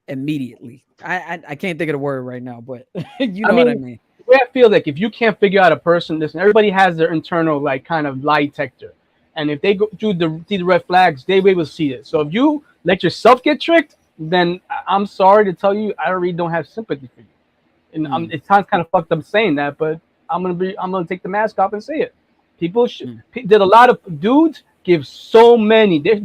immediately. I can't think of the word right now, but you know what I mean. The way I feel like if you can't figure out a person, listen, everybody has their internal like kind of lie detector, and if they go through see the red flags, they will be able to see it. So if you let yourself get tricked, then I'm sorry to tell you, I really don't have sympathy for you. And it sounds kind of fucked up saying that, but I'm gonna take the mask off and say it. People did a lot of dudes give so many. They're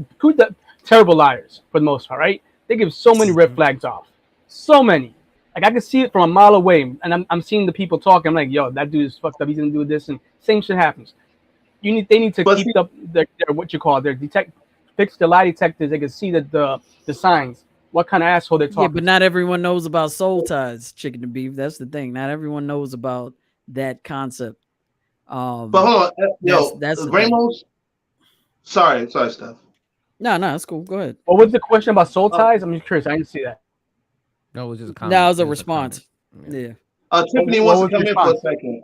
terrible liars for the most part, right? They give so many red flags off, so many. Like I can see it from a mile away, and I'm seeing the people talking. I'm like, yo, that dude is fucked up. He's gonna do this, and same shit happens. They need to keep up their what you call their fix the lie detectors. They can see the signs. What kind of asshole they're talking. Yeah, but not everyone knows about soul ties, chicken and beef. That's the thing. Not everyone knows about that concept. But hold on, that's Ramos. Sorry, Steph. No, it's cool. Go ahead. What was the question about soul ties? I'm just curious. I didn't see that. No, it was just a comment. No, it was a response. Yeah. Tiffany wants to come in for a second.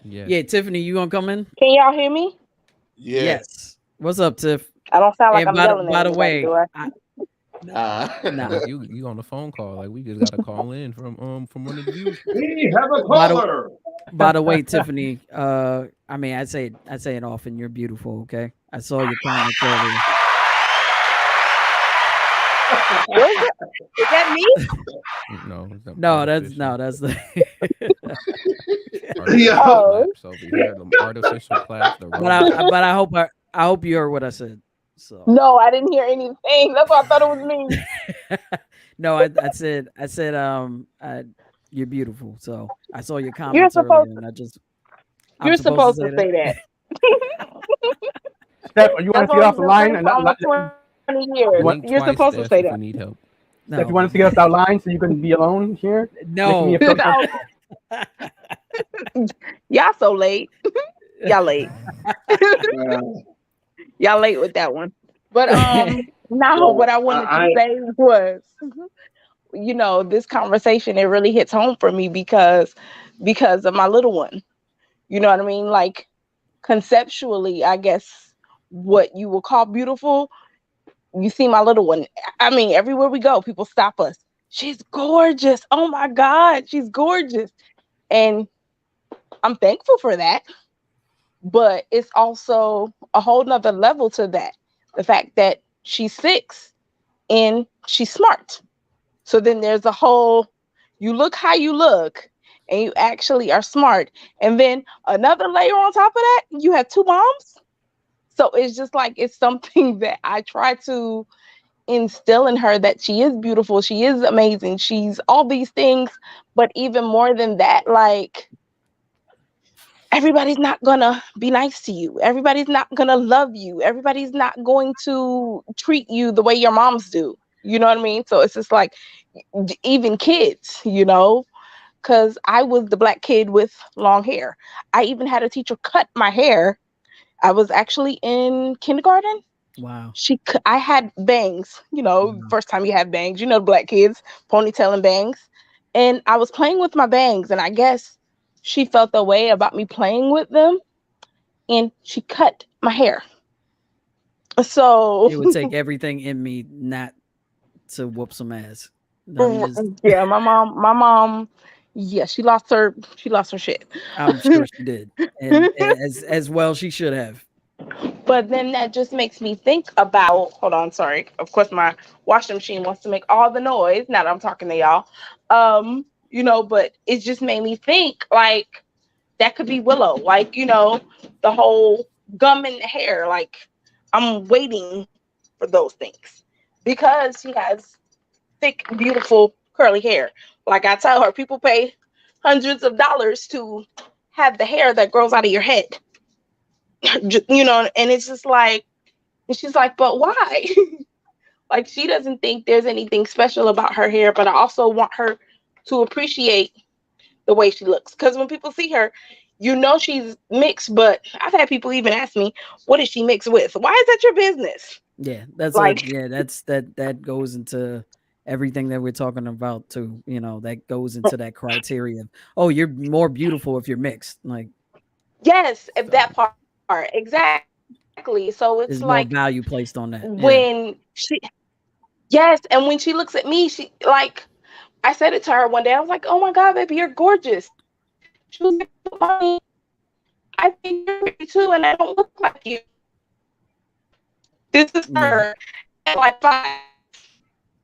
Yeah, Tiffany, you gonna come in? Can y'all hear me? Yeah. Yes. What's up, Tiff? I don't sound like And I'm yelling. by the way, Nah. You on the phone call? Like we just got to call in from one of the views. We have a caller. By the way, Tiffany, I mean, I say it often. You're beautiful. Okay, I saw your comments earlier. Is that me? No, that's the. Artificial clap. But I hope you heard what I said. So No, I didn't hear anything. That's why I thought it was me. No, I said you're beautiful. So I saw your comments earlier, and you're supposed to say that. Steph, you want to get off the line? And not 20 years. You're supposed to say that. Need help. No. Steph, you want us to get off that line so you can be alone here? No. Y'all so late. Y'all late. Y'all late with that one. But now what I wanted to say was, this conversation, it really hits home for me because of my little one. You know what I mean? Like conceptually, I guess what you will call beautiful, you see my little one. I mean, everywhere we go, people stop us. She's gorgeous. Oh my God, she's gorgeous. And I'm thankful for that. But it's also a whole nother level to that. The fact that she's 6 and she's smart. So then there's a whole, you look how you look and you actually are smart. And then another layer on top of that, you have 2 moms. So it's just like, it's something that I try to instill in her, that she is beautiful. She is amazing. She's all these things. But even more than that, like, everybody's not gonna be nice to you. Everybody's not gonna love you. Everybody's not going to treat you the way your moms do. You know what I mean? So it's just like, even kids, because I was the black kid with long hair. I even had a teacher cut my hair. I was actually in kindergarten. Wow. I had bangs, first time you have bangs, black kids, ponytail and bangs. And I was playing with my bangs, and I guess she felt the way about me playing with them, and she cut my hair. So it would take everything in me not to whoop some ass. Yeah, my mom, yeah, she lost her shit. I'm sure she did, and as well she should have. But then that just makes me think about. Hold on, sorry. Of course, my washing machine wants to make all the noise now that I'm talking to y'all. But it just made me think, like, that could be Willow, like, the whole gum in the hair. Like, I'm waiting for those things because she has thick, beautiful, curly hair. Like I tell her, people pay hundreds of dollars to have the hair that grows out of your head, and it's just like, and she's like, but why? Like, she doesn't think there's anything special about her hair, but I also want her to appreciate the way she looks. Because when people see her, she's mixed, but I've had people even ask me, what is she mixed with? Why is that your business? Yeah, that's that goes into everything that we're talking about too. That goes into that criteria. Oh, you're more beautiful if you're mixed. Like, yes, if that part exactly. So it's there's like more value placed on that. When and when she looks at me, she, like, I said it to her one day. I was like, oh my God, baby, you're gorgeous. She was like, Mommy, I think you're pretty too, and I don't look like you. This is her at like 5.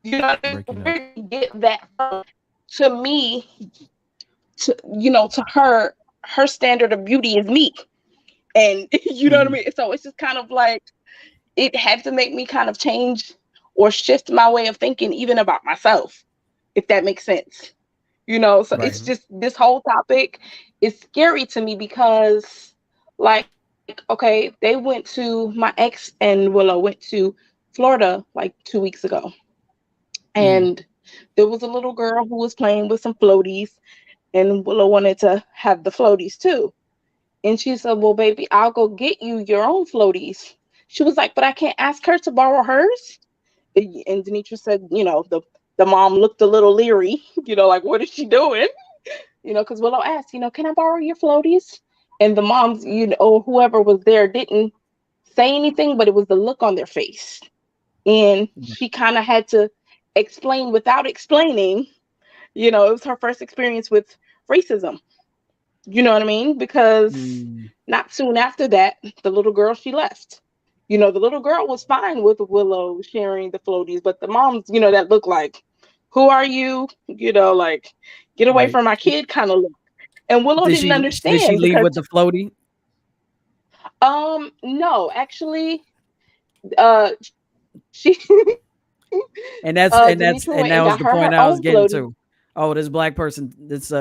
Where you get that from? To me, to her standard of beauty is me. And you know what I mean? So it's just kind of like, it had to make me kind of change or shift my way of thinking, even about myself, if that makes sense. So it's just, this whole topic is scary to me because, like, okay, my ex and Willow went to Florida like 2 weeks ago. And there was a little girl who was playing with some floaties, and Willow wanted to have the floaties too. And she said, well, baby, I'll go get you your own floaties. She was like, but I can't ask her to borrow hers. And Denitra said, the mom looked a little leery, like, what is she doing? Because Willow asked, can I borrow your floaties? And the moms, whoever was there didn't say anything, but it was the look on their face. And she kind of had to explain without explaining. It was her first experience with racism. You know what I mean? Because not soon after that, the little girl, she left. The little girl was fine with Willow sharing the floaties, but the moms, that looked like, who are you? Like, get away from my kid kind of look. And Willow didn't understand. Did she leave with the floaty? No, actually, she. and that was the point I was getting to. Oh, this black person, this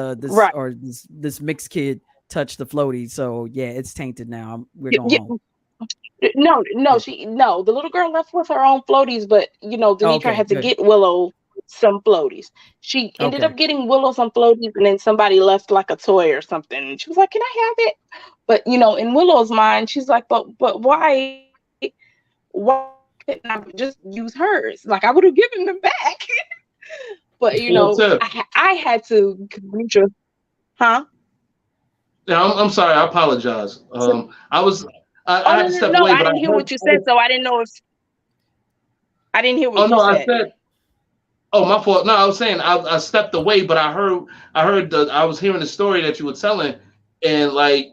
mixed kid touched the floaty, so yeah, it's tainted now. We're going home. No, the little girl left with her own floaties, but Denitra had to get Willow some floaties. She ended up getting Willow some floaties, and then somebody left like a toy or something. And she was like, "Can I have it?" But in Willow's mind, she's like, "But why couldn't I just use hers? Like, I would have given them back." But I had to, Denitra, huh? Yeah, I'm sorry. I apologize. I had to step away. I didn't hear what you said, so I didn't know if I didn't hear what you said. I said. Oh, my fault. No, I was saying I stepped away, but I was hearing the story that you were telling, and like,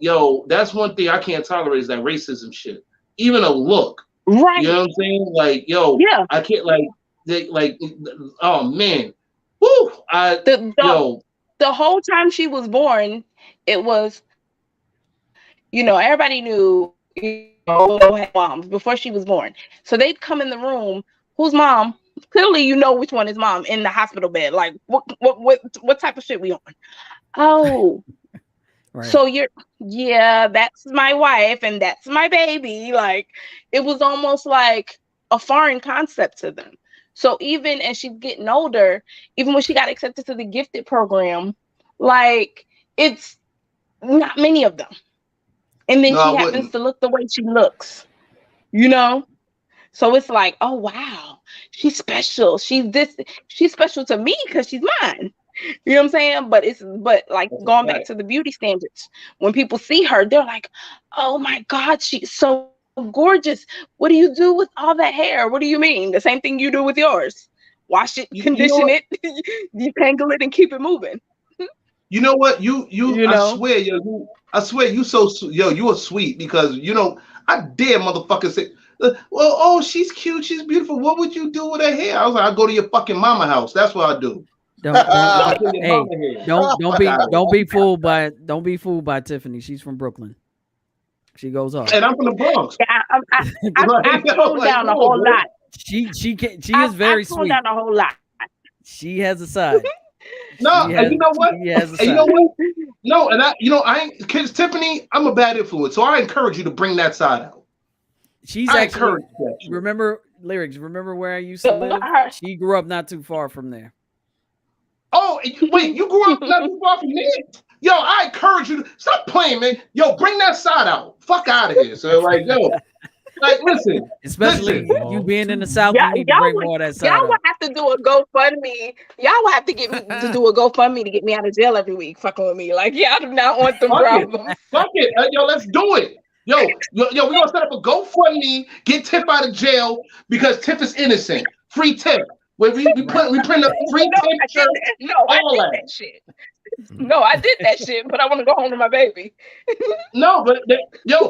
that's one thing I can't tolerate is that racism shit. Even a look, right? You know what I'm saying? Like, yeah, I can't oh man, woo! The whole time she was born, it was, everybody knew. Moms before she was born, so they'd come in the room. Whose mom? Clearly, which one is mom in the hospital bed. Like, what type of shit we on? Oh, right. So that's my wife and that's my baby. Like, it was almost like a foreign concept to them. So even as she's getting older, even when she got accepted to the gifted program, like, it's not many of them. And then she happens to look the way she looks, So it's like, oh wow, she's special. She's special to me because she's mine. You know what I'm saying? But like, going back to the beauty standards, when people see her, they're like, oh my God, she's so gorgeous. What do you do with all that hair? What do you mean? The same thing you do with yours. Wash it, condition it, detangle it, and keep it moving. You know what? I swear, you you are sweet because I dare motherfuckers say, well, she's cute, she's beautiful. What would you do with her hair? I was like, I go to your fucking mama house. That's what I do. Don't be fooled by Tiffany. She's from Brooklyn. She goes off. And I'm from the Bronx. Yeah, I've toned down a whole lot. She is very sweet. I've toned down a whole lot. She has a side. No, and you know what? No, and I ain't, kids, Tiffany, I'm a bad influence, so I encourage you to bring that side out. Remember where I used to live? She grew up not too far from there. Oh, wait, you grew up not too far from there? Yo, I encourage you to stop playing, man. Yo, bring that side out. Fuck out of here. So, like, listen. Especially you being in the South, you need to bring more of that side out. Y'all would have to do a GoFundMe. Y'all would have to get me to do a GoFundMe to get me out of jail every week, fucking with me. Like, y'all do not want the problems. Fuck it. Yo, let's do it. Yo, we're gonna set up a GoFundMe, get Tiff out of jail because Tiff is innocent. Free Tiff. Where we print a free Tiff shirt. I did that shit. No, I did that shit, but I want to go home to my baby. No, but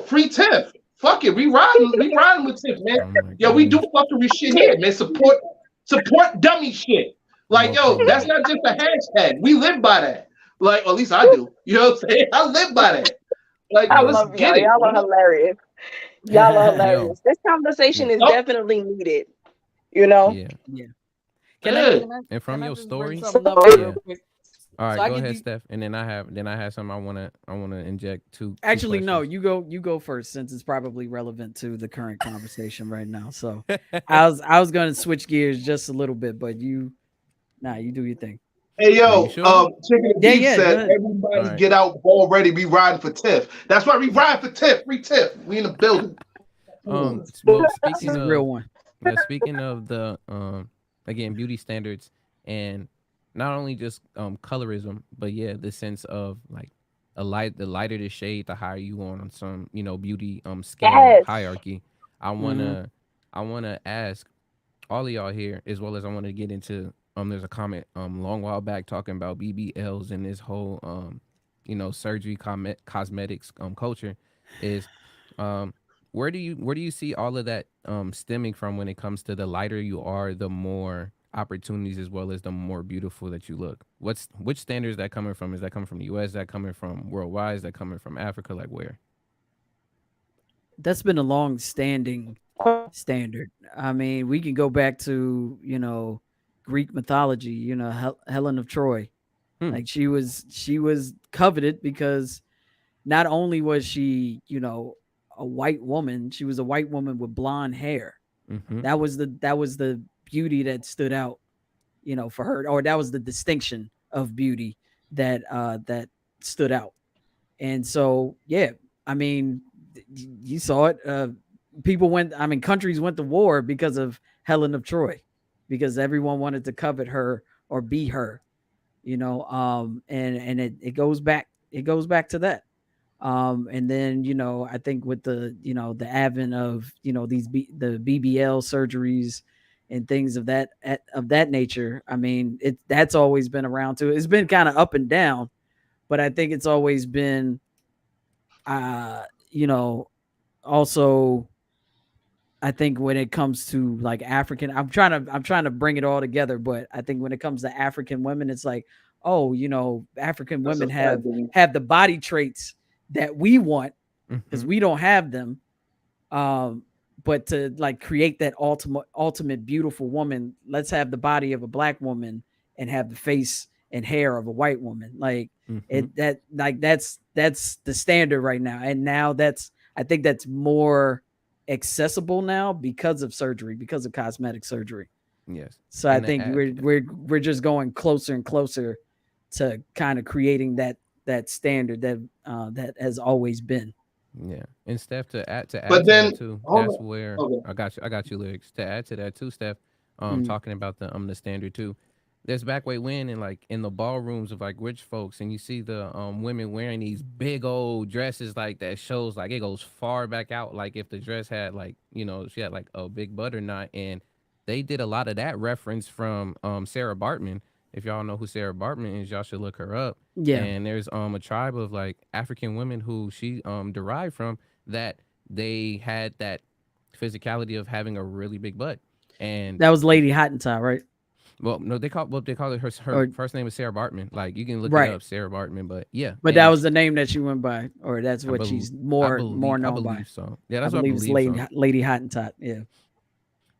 free Tiff. Fuck it, we riding with Tiff, man. Yo, we do fuckery shit here, man. Support dummy shit. Like, that's not just a hashtag. We live by that. Like, at least I do. You know what I'm saying? I live by that. Like, I let's love get y'all. it. Y'all are hilarious. Y'all are Yo. hilarious. This conversation is Oh. definitely needed. You know. Yeah. Can Yeah. And from I your just story, bring something up yeah. real quick? All right, So I go get ahead, these- Steph, and then I have something I wanna inject two. Actually, no, questions. you go first since it's probably relevant to the current conversation right now. So I was going to switch gears just a little bit, but you do your thing. Hey Are you yo, sure? Chicken and Yeah, Beef yeah, go said ahead. everybody All right. get out ball ready. We riding for Tiff. That's right. We riding for Tiff. Free Tiff. We in the building. Well, This speaking is a of real one. speaking of the again beauty standards and not only just colorism, but yeah, the sense of like the lighter the shade, the higher you on some beauty scale Yes. hierarchy. I wanna ask all of y'all here, as well as I want to get into there's a comment long while back talking about BBLs and this whole surgery cosmetics culture is where do you see all of that stemming from when it comes to the lighter you are, the more opportunities as well as the more beautiful that you look? Which standards that coming from? Is that coming from the US? Is that coming from worldwide? Is that coming from Africa? Like where? That's been a long standing standard. I mean, we can go back to, Greek mythology, Helen of Troy. Like she was coveted because not only was she, a white woman, she was a white woman with blonde hair. Mm-hmm. That was the beauty that stood out, for her, or that was the distinction of beauty that stood out. And so, yeah, I mean, you saw it. Countries went to war because of Helen of Troy, because everyone wanted to covet her or be her, and it goes back to that. And then, I think with the advent of, the BBL surgeries and things of that nature, I mean, that's always been around too. It's been kind of up and down, but I think it's always been, also, I think when it comes to like African, I'm trying to bring it all together, but I think when it comes to African women, it's like, oh, African women have the body traits that we want because we don't have them. But to like create that ultimate beautiful woman, let's have the body of a black woman and have the face and hair of a white woman. Like that's the standard right now. And now I think that's more accessible now because of surgery, because of cosmetic surgery. Yes. So I think we're just going closer and closer to kind of creating that standard that has always been. Yeah, and Steph, to add But to then that too, hold that's on. where Okay. I got you lyrics. To add to that too, Steph, talking about the standard too. There's back way when and like in the ballrooms of like rich folks, and you see the women wearing these big old dresses like that shows like it goes far back out. Like if the dress had like she had like a big butt or not, and they did a lot of that reference from Sarah Bartman. If y'all know who Sarah Bartman is, y'all should look her up. Yeah. And there's a tribe of like African women who she derived from that they had that physicality of having a really big butt. And that was Lady Hottentot, right? Well, no, they call it her first name is Sarah Bartman. Like you can look Right. it up, Sarah Bartman. But yeah, But that was the name that she went by, or that's what she's more known I by. believe so. Yeah, I that's what I believe it's believe. Lady Hottentot. Yeah.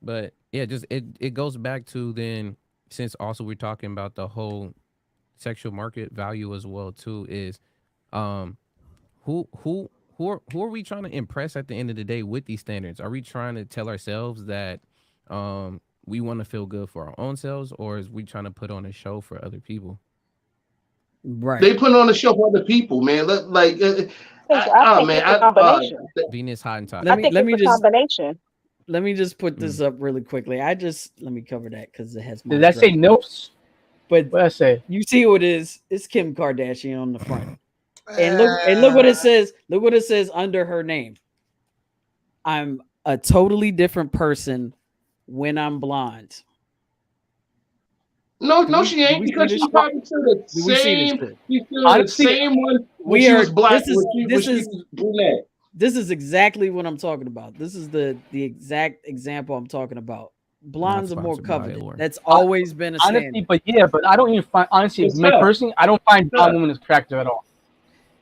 But yeah, just it goes back to then, since also we're talking about the whole sexual market value as well too, is who are we trying to impress at the end of the day with these standards? Are we trying to tell ourselves that we want to feel good for our own selves, or is we trying to put on a show for other people? Right. They put on a show for other people, man. I think it's a combination. Venus Hottentot. I think it's a combination. Let me just put this up really quickly. Let me cover that because it has. Did that say NILFs? But what I say? You see what it is? It's Kim Kardashian on the front, and look what it says. Look what it says under her name. I'm a totally different person when I'm blonde. No, she ain't, because she's probably still the same. She's still the same one when she was black. This is brunette. This is exactly what I'm talking about. This is the exact example I'm talking about. blondes are more sponsored by coveted. Allure. That's always been a honestly, standard. but I don't even find honestly, What's me up? personally, I don't find What's up? blonde women attractive at all.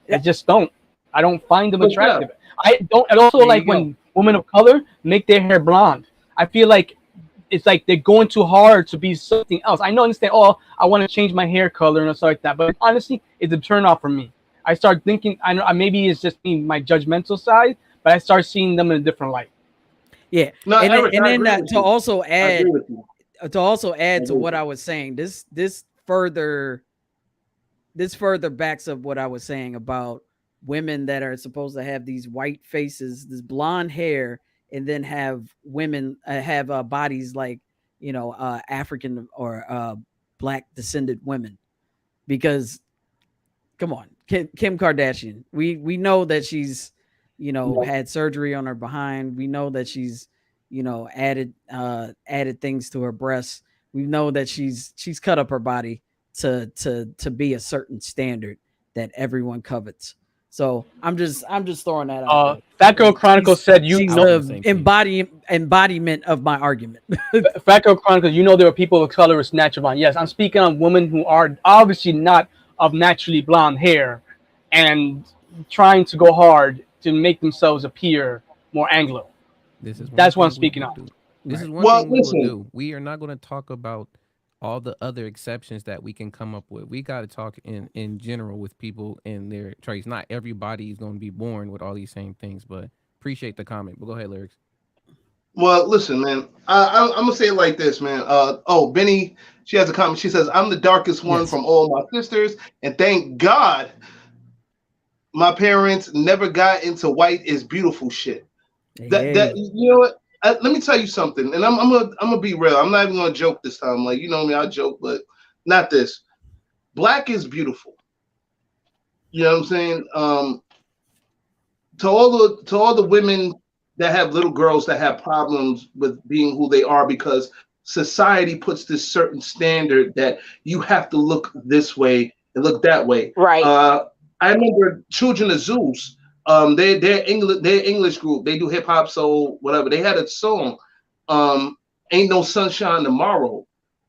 Yeah. I just don't. I don't find them What's attractive. I don't. And also There you like go. when women of color make their hair blonde. I feel like it's like they're going too hard to be something else. I know, understand. Oh, I want to change my hair color and stuff like that. But honestly, it's a turn off for me. I start thinking. I know maybe it's just me, my judgmental side, but I start seeing them in a different light. Yeah, No, and Eric, then, I and agree then with to you. also I add agree with you. to what I was saying, this further backs up what I was saying about women that are supposed to have these white faces, this blonde hair, and then have women have bodies like African or black descended women. Because come on, Kim Kardashian, we know that she's had surgery on her behind. We know that she's added things to her breasts. We know that she's cut up her body to be a certain standard that everyone covets. So I'm just throwing that out there. Fat Girl Chronicles said she's the embodiment of my argument. Fat Girl Chronicles, there are people of color with natural blonde. Yes, I'm speaking on women who are obviously not of naturally blonde hair and trying to go hard to make themselves appear more Anglo. That's what I'm speaking on. This is one Well, thing we will listen. do. We are not going to talk about all the other exceptions that we can come up with. We got to talk in general with people in their traits. Not everybody is going to be born with all these same things, but appreciate the comment. But go ahead, Lyrics. Well, listen, man. I'm gonna say it like this, man. Benny, she has a comment. She says, "I'm the darkest one Yes. from all my sisters, and thank God my parents never got into white is beautiful shit." That you know what? Let me tell you something, and I'm gonna be real. I'm not even gonna joke this time. Like, you know me, I joke, but not this. Black is beautiful. You know what I'm saying? To all the women that have little girls that have problems with being who they are because society puts this certain standard that you have to look this way and look that way. Right. I remember Children of Zeus. They're English group. They do hip hop, soul, whatever. They had a song, "Ain't No Sunshine Tomorrow,"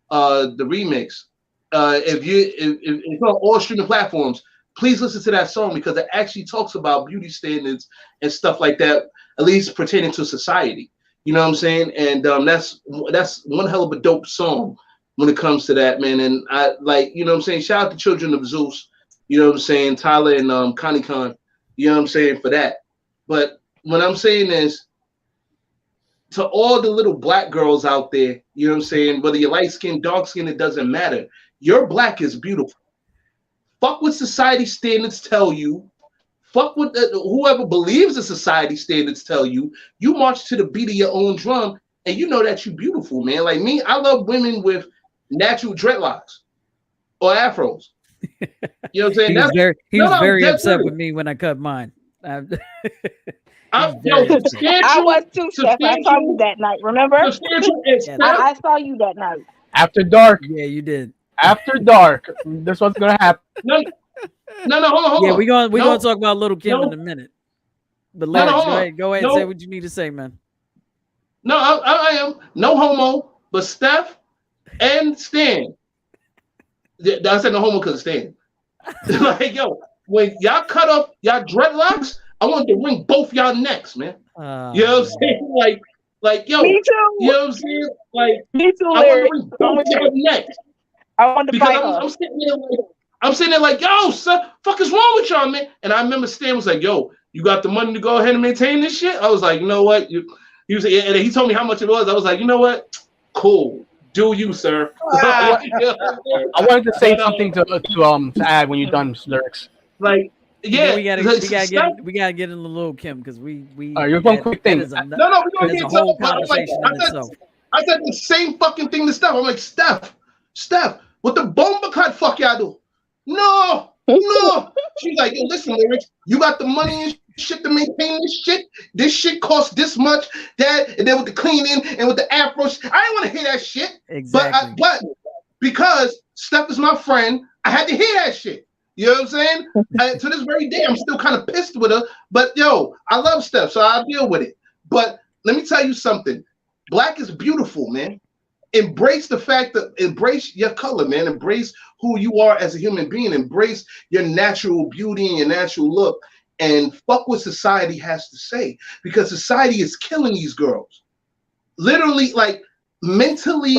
the remix. If it's on all streaming platforms, please listen to that song because it actually talks about beauty standards and stuff like that, at least pertaining to society. You know what I'm saying? And that's one hell of a dope song when it comes to that, man. And I like, you know what I'm saying? Shout out to Children of Zeus. You know what I'm saying? Tyler and Connie Khan. You know what I'm saying, for that. But what I'm saying is, to all the little black girls out there, you know what I'm saying, whether you're light skinned, dark skinned, it doesn't matter. Your black is beautiful. Fuck what society standards tell you. Fuck what whoever believes the society standards tell you. You march to the beat of your own drum, and you know that you're beautiful, man. Like me, I love women with natural dreadlocks or afros. You know what I'm saying? He was very upset with me when I cut mine. I was too, Steph. I saw you that night. Remember? I saw you that night. After dark. Yeah, you did. After dark. This what's gonna happen. No, hold on. Yeah, we're gonna talk about Little Kim in a minute. But go ahead and say what you need to say, man. No, I am no homo, but Steph and Stan. I said no homo because of Stan. Like, yo, when y'all cut off y'all dreadlocks, I wanted to wring both y'all necks, man. You know what I'm saying? Like, yo, me too. You know what I'm saying? Like, me too, I want to wring both y'all necks. I want to fight her. I'm sitting there like, yo, son, fuck is wrong with y'all, man? And I remember Stan was like, yo, you got the money to go ahead and maintain this shit? I was like, you know what? He was, and he told me how much it was. I was like, you know what? Cool. Do you, sir? I wanted to say something to add when you're done, Lyrics. Like, yeah, we gotta get in the Little Kim because we. You're one quick thing. No, we're gonna get a whole conversation in I itself. I said the same fucking thing to Steph. I'm like, Steph, what the bomba cut fuck y'all do? No. She's like, yo, listen, Lyrics, you got the money and shit to maintain this shit. This shit costs this much. That, and then with the cleaning and with the afro, I didn't want to hear that shit. Exactly. But because Steph is my friend, I had to hear that shit. You know what I'm saying? To this very day, I'm still kind of pissed with her. But yo, I love Steph, so I'll deal with it. But let me tell you something. Black is beautiful, man. Embrace the fact that embrace your color, man. Embrace who you are as a human being. Embrace your natural beauty and your natural look, and fuck what society has to say, because society is killing these girls, literally, like mentally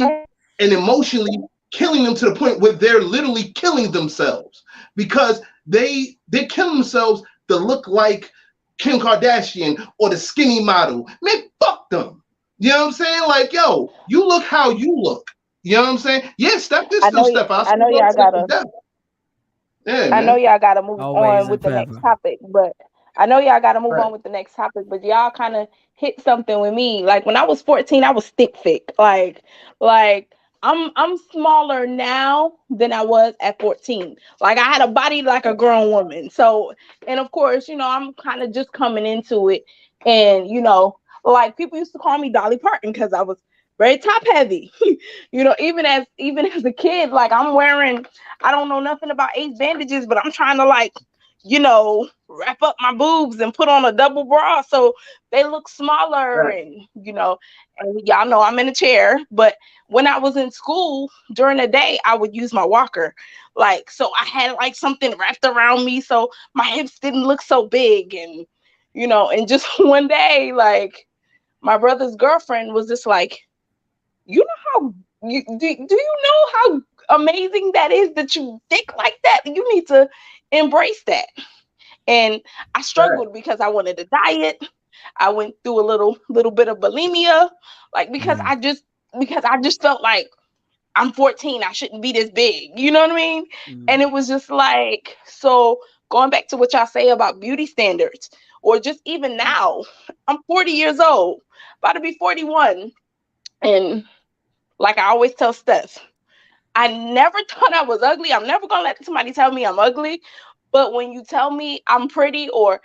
and emotionally killing them to the point where they're literally killing themselves because they're killing themselves to look like Kim Kardashian or the skinny model. Man, fuck them. You know what I'm saying? Like, yo, you look how you look. You know what I'm saying? Yeah, Steph is still Steph. I know y'all gotta. Yeah, I know y'all gotta move Always on with the and next forever. topic, but I know y'all gotta move Right. on with the next topic. But y'all kind of hit something with me. Like when I was 14, I was thick. Like I'm smaller now than I was at 14. Like I had a body like a grown woman. So, and of course, you know, I'm kind of just coming into it, and you know, like people used to call me Dolly Parton because I was very top heavy. You know, even as a kid, like I'm wearing, I don't know nothing about ace bandages, but I'm trying to, like, you know, wrap up my boobs and put on a double bra so they look smaller. Right. And you know, and y'all know I'm in a chair, but when I was in school during the day, I would use my walker, like, so I had like something wrapped around me so my hips didn't look so big. And you know, and just one day, like my brother's girlfriend was just like, you know how do you know how amazing that is that you thick like that? You need to embrace that. And I struggled because I wanted to diet. I went through a little bit of bulimia, like because I just felt like I'm 14, I shouldn't be this big. You know what I mean? And it was just like, so going back to what y'all say about beauty standards, or just even now, I'm 40 years old, about to be 41. And like I always tell Steph, I never thought I was ugly. I'm never gonna let somebody tell me I'm ugly. But when you tell me I'm pretty or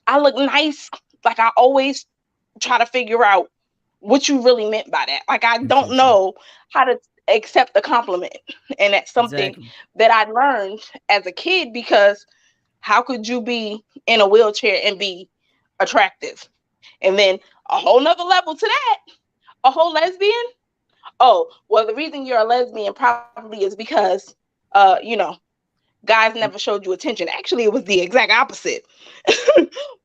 I look nice, like I always try to figure out what you really meant by that. Like I don't know how to accept the compliment. And that's something that I learned as a kid, because how could you be in a wheelchair and be attractive? And then a whole nother level to that, a whole lesbian. Oh, well, the reason you're a lesbian probably is because, you know, guys never showed you attention. Actually, it was the exact opposite.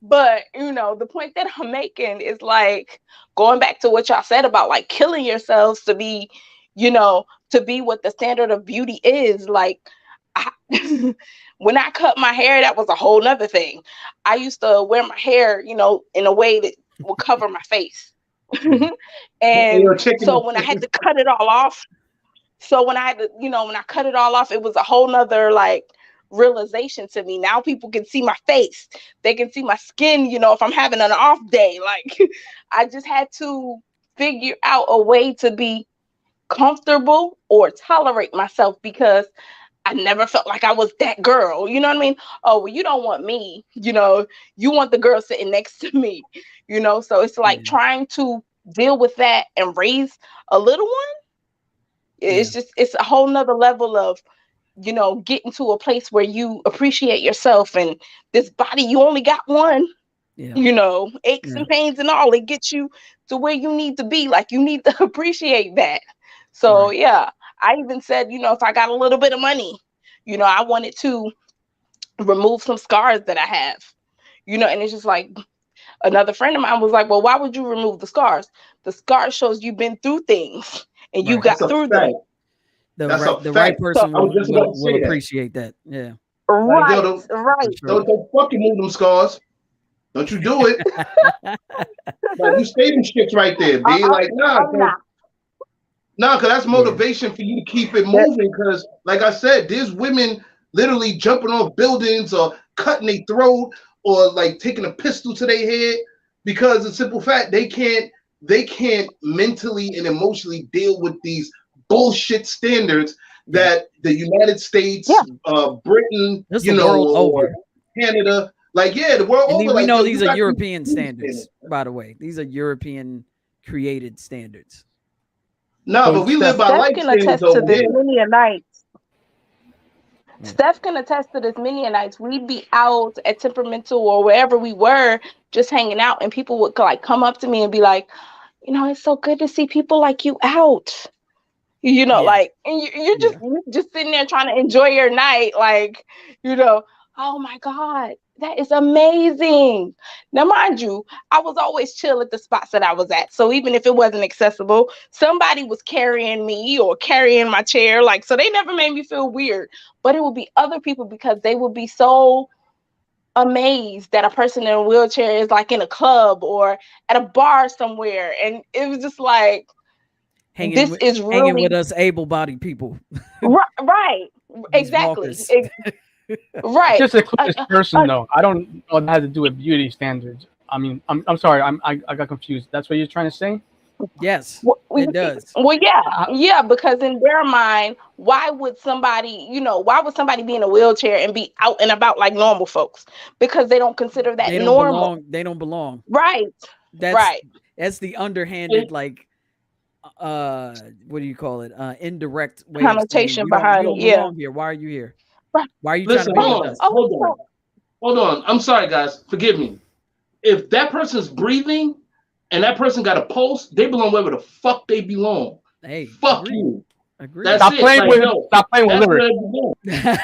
But, you know, the point that I'm making is like going back to what y'all said about like killing yourselves to be, you know, to be what the standard of beauty is. Like, when I cut my hair, that was a whole nother thing. I used to wear my hair, you know, in a way that would cover my face. And so when I had to cut it all off, when I cut it all off, it was a whole nother like realization to me. Now people can see my face, they can see my skin, you know, if I'm having an off day. Like I just had to figure out a way to be comfortable or tolerate myself, because I never felt like I was that girl. You know what I mean? Oh, well, you don't want me, you know, you want the girl sitting next to me, you know? So it's like trying to deal with that and raise a little one. It's just, it's a whole nother level of, you know, getting to a place where you appreciate yourself, and this body, you only got one, you know, aches and pains and all, it gets you to where you need to be. Like you need to appreciate that. So I even said, you know, if I got a little bit of money, you know, I wanted to remove some scars that I have, you know. And it's just like, another friend of mine was like, well, why would you remove the scars? The scars shows you've been through things and you got through them. The right person will appreciate that. Yeah. Right. Like, yo, don't fucking move them scars. Don't you do it. Like, you say them shits right there, B. Like, because that's motivation for you to keep it moving. Because, like I said, there's women literally jumping off buildings or cutting their throat or like taking a pistol to their head because of the simple fact they can't mentally and emotionally deal with these bullshit standards that the United States, Britain, you know, or Canada, like the world over. We know these are European standards, by the way. These are European created standards. No, but we live by life standards over here. Steph can attest to this many nights. We'd be out at Temperamental or wherever we were, just hanging out, and people would like come up to me and be like, it's so good to see people like you out. Like, and you're just sitting there trying to enjoy your night, like, oh my God, that is amazing. Now, mind you, I was always chill at the spots that I was at. So even if it wasn't accessible, somebody was carrying me or carrying my chair, like, so they never made me feel weird. But it would be other people because they would be so amazed that a person in a wheelchair is like in a club or at a bar somewhere. And it was just like, hanging with us able-bodied people. Right. Exactly. Right. Just a closest person, though. I don't know that has to do with beauty standards. I mean, I'm sorry. I got confused. That's what you're trying to say? Yes, it does. Well, yeah, because in their mind, why would somebody be in a wheelchair and be out and about like normal folks? Because they don't consider that normal. They don't belong. Right. That's the underhanded, like, what do you call it? Indirect way connotation behind it. Yeah. Here. Why are you here? Right. Why are you trying to be with us? Hold on. I'm sorry, guys. Forgive me. If that person's breathing and that person got a pulse, they belong wherever the fuck they belong. Hey, fuck you. Agree. That's stop it. Playing like, with stop playing with lyrics.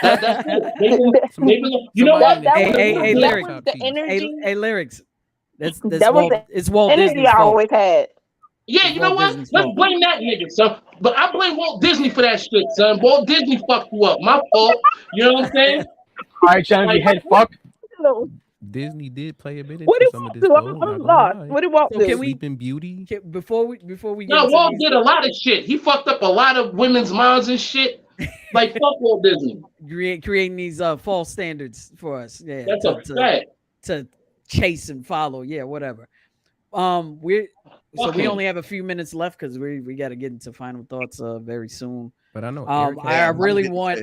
That's it. They belong. You know what? Hey, lyrics. The energy. Hey, lyrics. It's the Walt energy Disney's I fault. always had. Yeah, you know what? Let's blame that nigga, son. But I blame Walt Disney for that shit, son. Walt Disney fucked you up. My fault. You know what I'm saying? All right, Shannon, your head fucked. Disney did play a bit into What did some of Walt this. do? I'm lost. What did Walt do? Sleeping Beauty. Before we No, Walt did a lot of shit. He fucked up a lot of women's minds and shit. Like fuck Walt Disney. Creating these false standards for us. Yeah, that's a fact. To chase and follow. Yeah, whatever. We only have a few minutes left because we got to get into final thoughts very soon. But I know I really want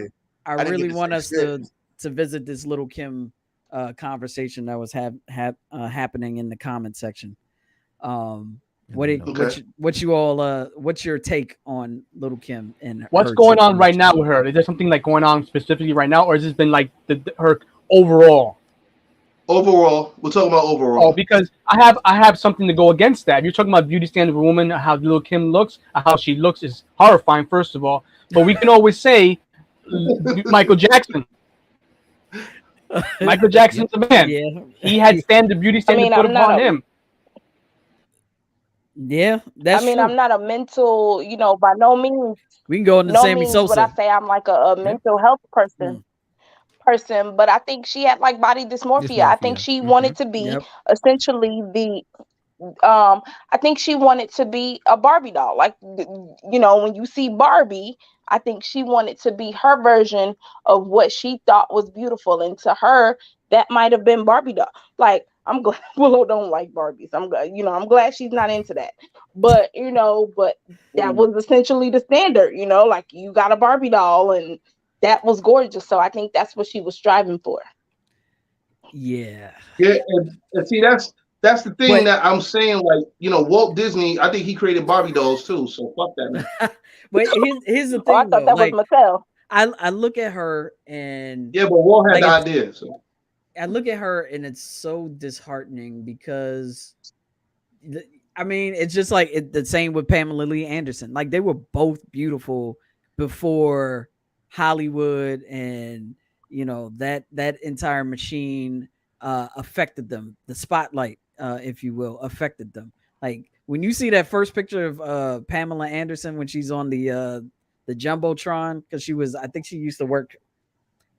us to visit this Little Kim conversation that was happening in the comment section. What's your take on Little Kim and what's going on right now with her? Is there something like going on specifically right now, or has this been like her overall? Overall, we're talking about overall. Oh, because I have something to go against that. If you're talking about beauty standard of a woman, how Little Kim looks, how she looks is horrifying, first of all. But we can always say Michael Jackson. Michael Jackson's a man. Yeah. He had beauty standard put upon him. Yeah, that's true. I'm not a mental, by no means. We can go into Sammy Sosa. But I say I'm like a mental health person. But I think she had like body dysmorphia. I think she wanted to be essentially I think she wanted to be a Barbie doll. Like, when you see Barbie, I think she wanted to be her version of what she thought was beautiful. And to her, that might have been Barbie doll. Like, I'm glad Willow don't like Barbies. I'm glad she's not into that. But, but that was essentially the standard, like you got a Barbie doll and that was gorgeous. So I think that's what she was striving for. Yeah. Yeah. And see, that's the thing that I'm saying. Like, Walt Disney, I think he created Barbie dolls too. So fuck that, man. But here's the thing. I thought that was Mattel. I look at her and yeah, but Walt had the idea. So I look at her and it's so disheartening because it's just like the same with Pamela Lee Anderson. Like they were both beautiful before Hollywood and that entire machine affected them. The spotlight, if you will, affected them. Like when you see that first picture of Pamela Anderson when she's on the Jumbotron, because I think she used to work.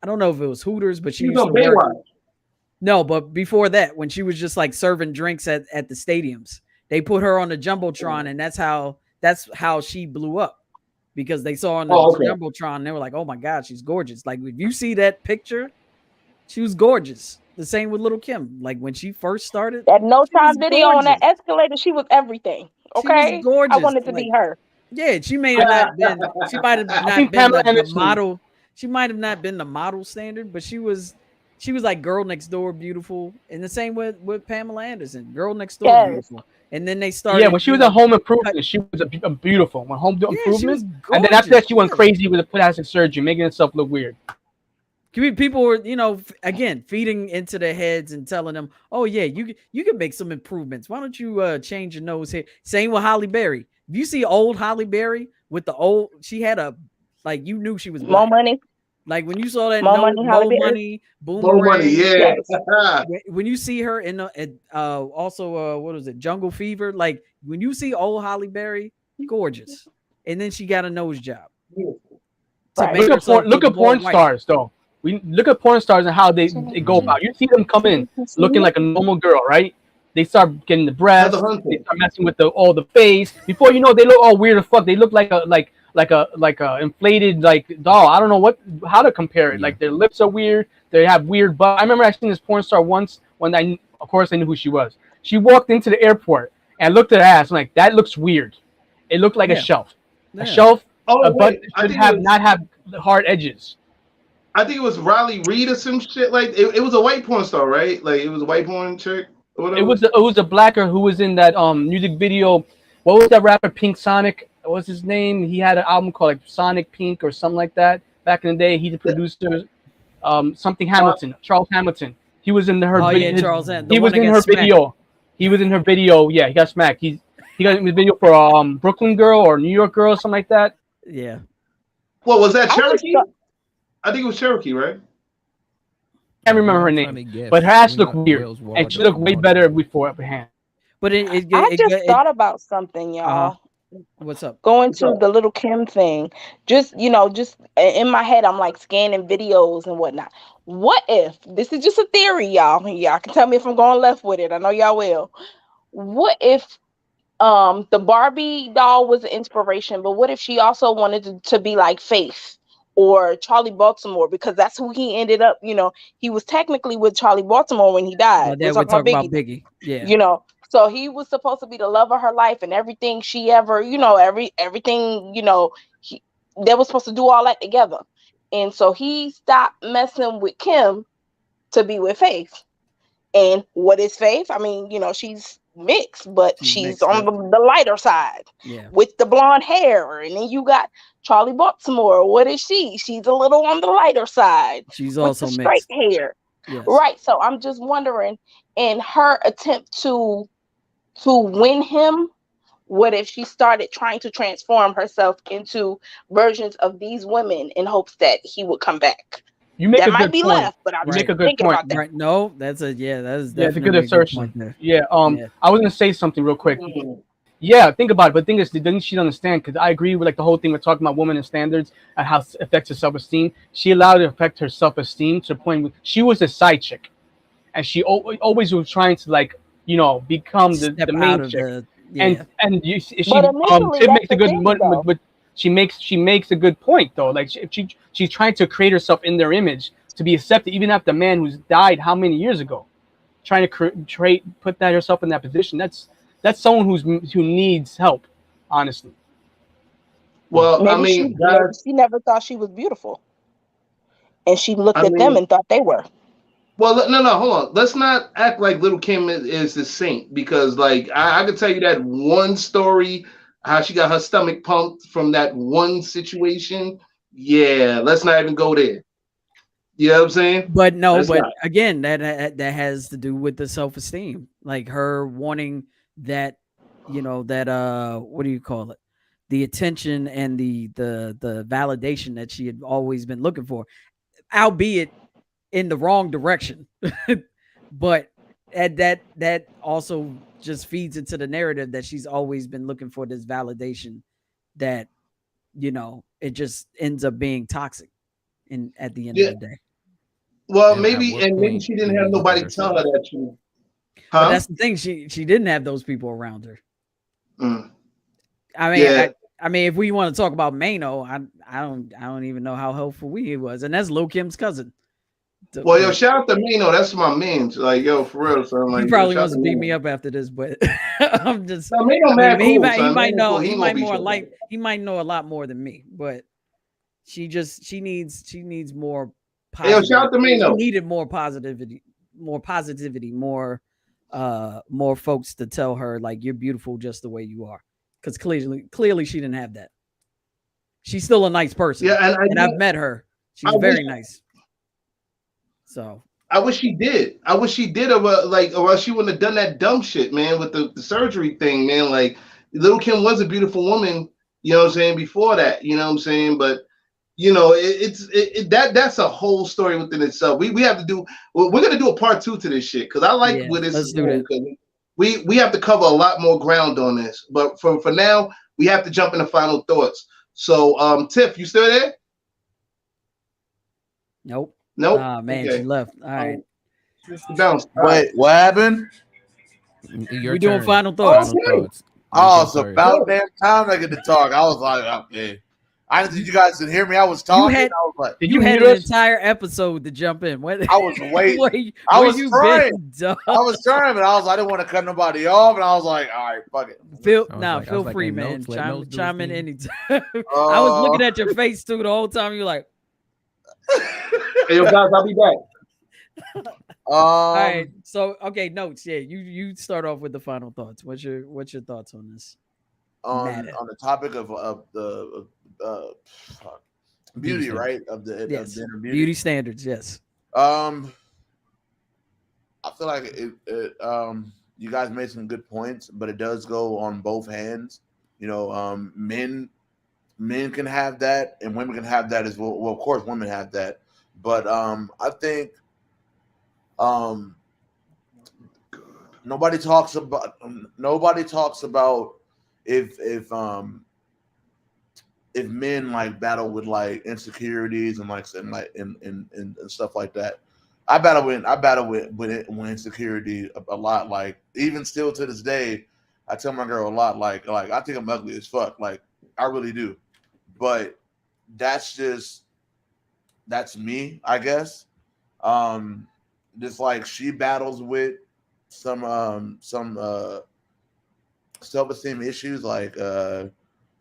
I don't know if it was Hooters, but she used to work. No, but before that, when she was just like serving drinks at the stadiums, they put her on the Jumbotron, and that's how she blew up. Because they saw on the Jumbotron, and they were like, "Oh my God, she's gorgeous!" Like if you see that picture, she was gorgeous. The same with Little Kim. Like when she first started, that No Time video on that escalator, she was everything. Okay, she was gorgeous. I wanted to be her. Yeah, she may have not been. She might have not been the model. She might have not been the model standard, but she was like girl next door, beautiful. And the same with Pamela Anderson, girl next door, beautiful. And then they started. Yeah, when she was at Home Improvement, she was a beautiful. When Home Improvement, and then after that, she went crazy with the plastic surgery, making herself look weird. People were, again, feeding into their heads and telling them, "Oh yeah, you can make some improvements. Why don't you change your nose here?" Same with Holly Berry. If you see old Holly Berry with she had you knew she was black. More money. Like when you saw that More no money, Holly Berry. money, More money, boomerang. yeah. When you see her in also what was it, Jungle Fever? Like when you see old Holly Berry, gorgeous, and then she got a nose job. Right. Look at porn stars though. We look at porn stars and how they go about. You see them come in looking like a normal girl, right? They start getting the breasts, they start messing with all the face. Before you know, they look all weird as fuck. They look like a inflated doll. I don't know how to compare it. Like their lips are weird. They have weird butt. I remember I seen this porn star once when of course I knew who she was. She walked into the airport and looked at her ass. I'm like, that looks weird. It looked like a shelf. Yeah. A shelf. A butt should not have hard edges. I think it was Riley Reid or some shit like it was a white porn star, right? Like it was a white porn chick. It was a blacker who was in that music video. What was that rapper Pink Sonic? What was his name? He had an album called Sonic Pink or something like that. Back in the day, he's the producer. Something Hamilton, Charles Hamilton. He was in her. Charles. He was in her video. He was in her video. Yeah, he got smacked. He got in the video for Brooklyn Girl or New York Girl, something like that. Yeah. What was that? Cherokee? I think it was Cherokee, right? I can't remember her name, but her ass looked weird, and she looked way better beforehand. But I just thought about something, y'all. What's up? Going to the Little Kim thing, just in my head, I'm like scanning videos and whatnot. What if this is just a theory, y'all? Y'all can tell me if I'm going left with it. I know y'all will. What if the Barbie doll was an inspiration, but what if she also wanted to be like Faith or Charlie Baltimore, because that's who he ended up, he was technically with Charlie Baltimore when he died. We're talking about Biggie. Yeah. So he was supposed to be the love of her life and everything she ever, everything, they were supposed to do all that together. And so he stopped messing with Kim to be with Faith. And what is Faith? I mean, she's mixed, but she's on the lighter side with the blonde hair. And then you got Charlie Baltimore. What is she? She's a little on the lighter side. She's also with the straight hair. Yes. Right. So I'm just wondering, in her attempt to win him, what if she started trying to transform herself into versions of these women in hopes that he would come back? You make that a might good be point. Left, but I'm make a good point. Right? No, that's a good assertion. I was gonna say something real quick. Mm-hmm. Yeah, think about it. But the thing is, didn't she understand? Because I agree with the whole thing we're talking about women and standards and how it affects her self-esteem. She allowed it to affect her self-esteem to the point where she was a side chick, and she always was trying to become the main chick. It makes a good but she makes a good point though. Like she's trying to create herself in their image to be accepted, even after the man who's died how many years ago, trying to put that herself in that position. That's someone who needs help, honestly. Well, maybe she never thought she was beautiful, and she looked at them and thought they were. Well, no, hold on. Let's not act like Little Kim is the saint, because I can tell you that one story, how she got her stomach pumped from that one situation. Yeah, let's not even go there. You know what I'm saying? But again, that has to do with the self-esteem, like her wanting that, what do you call it? The attention and the validation that she had always been looking for, albeit in the wrong direction. But that also just feeds into the narrative that she's always been looking for this validation that, it just ends up being toxic at the end of the day. Well, maybe she didn't have nobody tell her that she. But that's the thing. She didn't have those people around her. Mm. I mean, if we want to talk about Mano, I don't even know how helpful he was, and that's Lil Kim's cousin. Well, yo, shout out to Mano. That's my man. Like, yo, for real, son. Like, he probably wants to beat me up after this, but I'm just. No, he might know. He might know a lot more than me, but she needs more. Hey, yo, shout out to Mano. She needed more positivity, more folks to tell her like you're beautiful just the way you are, because clearly she didn't have that. She's still a nice person. Yeah, and I've met her. She's very nice. So I wish she did. I wish she did, or else she wouldn't have done that dumb shit, man, with the surgery thing, man. Like, Little Kim was a beautiful woman, you know what I'm saying, before that, you know what I'm saying? But that's a whole story within itself. We have to do. We're gonna do a part 2 to this shit because I like where this is going. We have to cover a lot more ground on this. But for now, we have to jump into final thoughts. So, Tiff, you still there? Nope. Nope. Ah, man, she left. All right. Bounce. Wait, what happened? We're doing final thoughts. Okay. Oh, it's about damn time I get to talk. I was like, okay. I didn't think you guys didn't hear me. I was talking. I was like, you had an entire episode to jump in. What? I was waiting. I was trying. But I didn't want to cut nobody off, and I was like, all right, fuck it. Feel free, man. Chime in anytime. I was looking at your face too the whole time. You're like, hey, yo, guys, I'll be back. All right. So, okay, notes. Yeah, you start off with the final thoughts. What's your thoughts on this? On the topic of the beauty, right? Of the inner beauty standards. Yes. I feel like it you guys made some good points, but it does go on both hands. You know, men can have that, and women can have that as well. Well, of course, women have that, but I think nobody talks about if men like battle with like insecurities and stuff like that. I battle with insecurity a lot. Like, even still to this day, I tell my girl a lot, like I think I'm ugly as fuck. Like, I really do. But that's me, I guess. Just like she battles with some self-esteem issues, like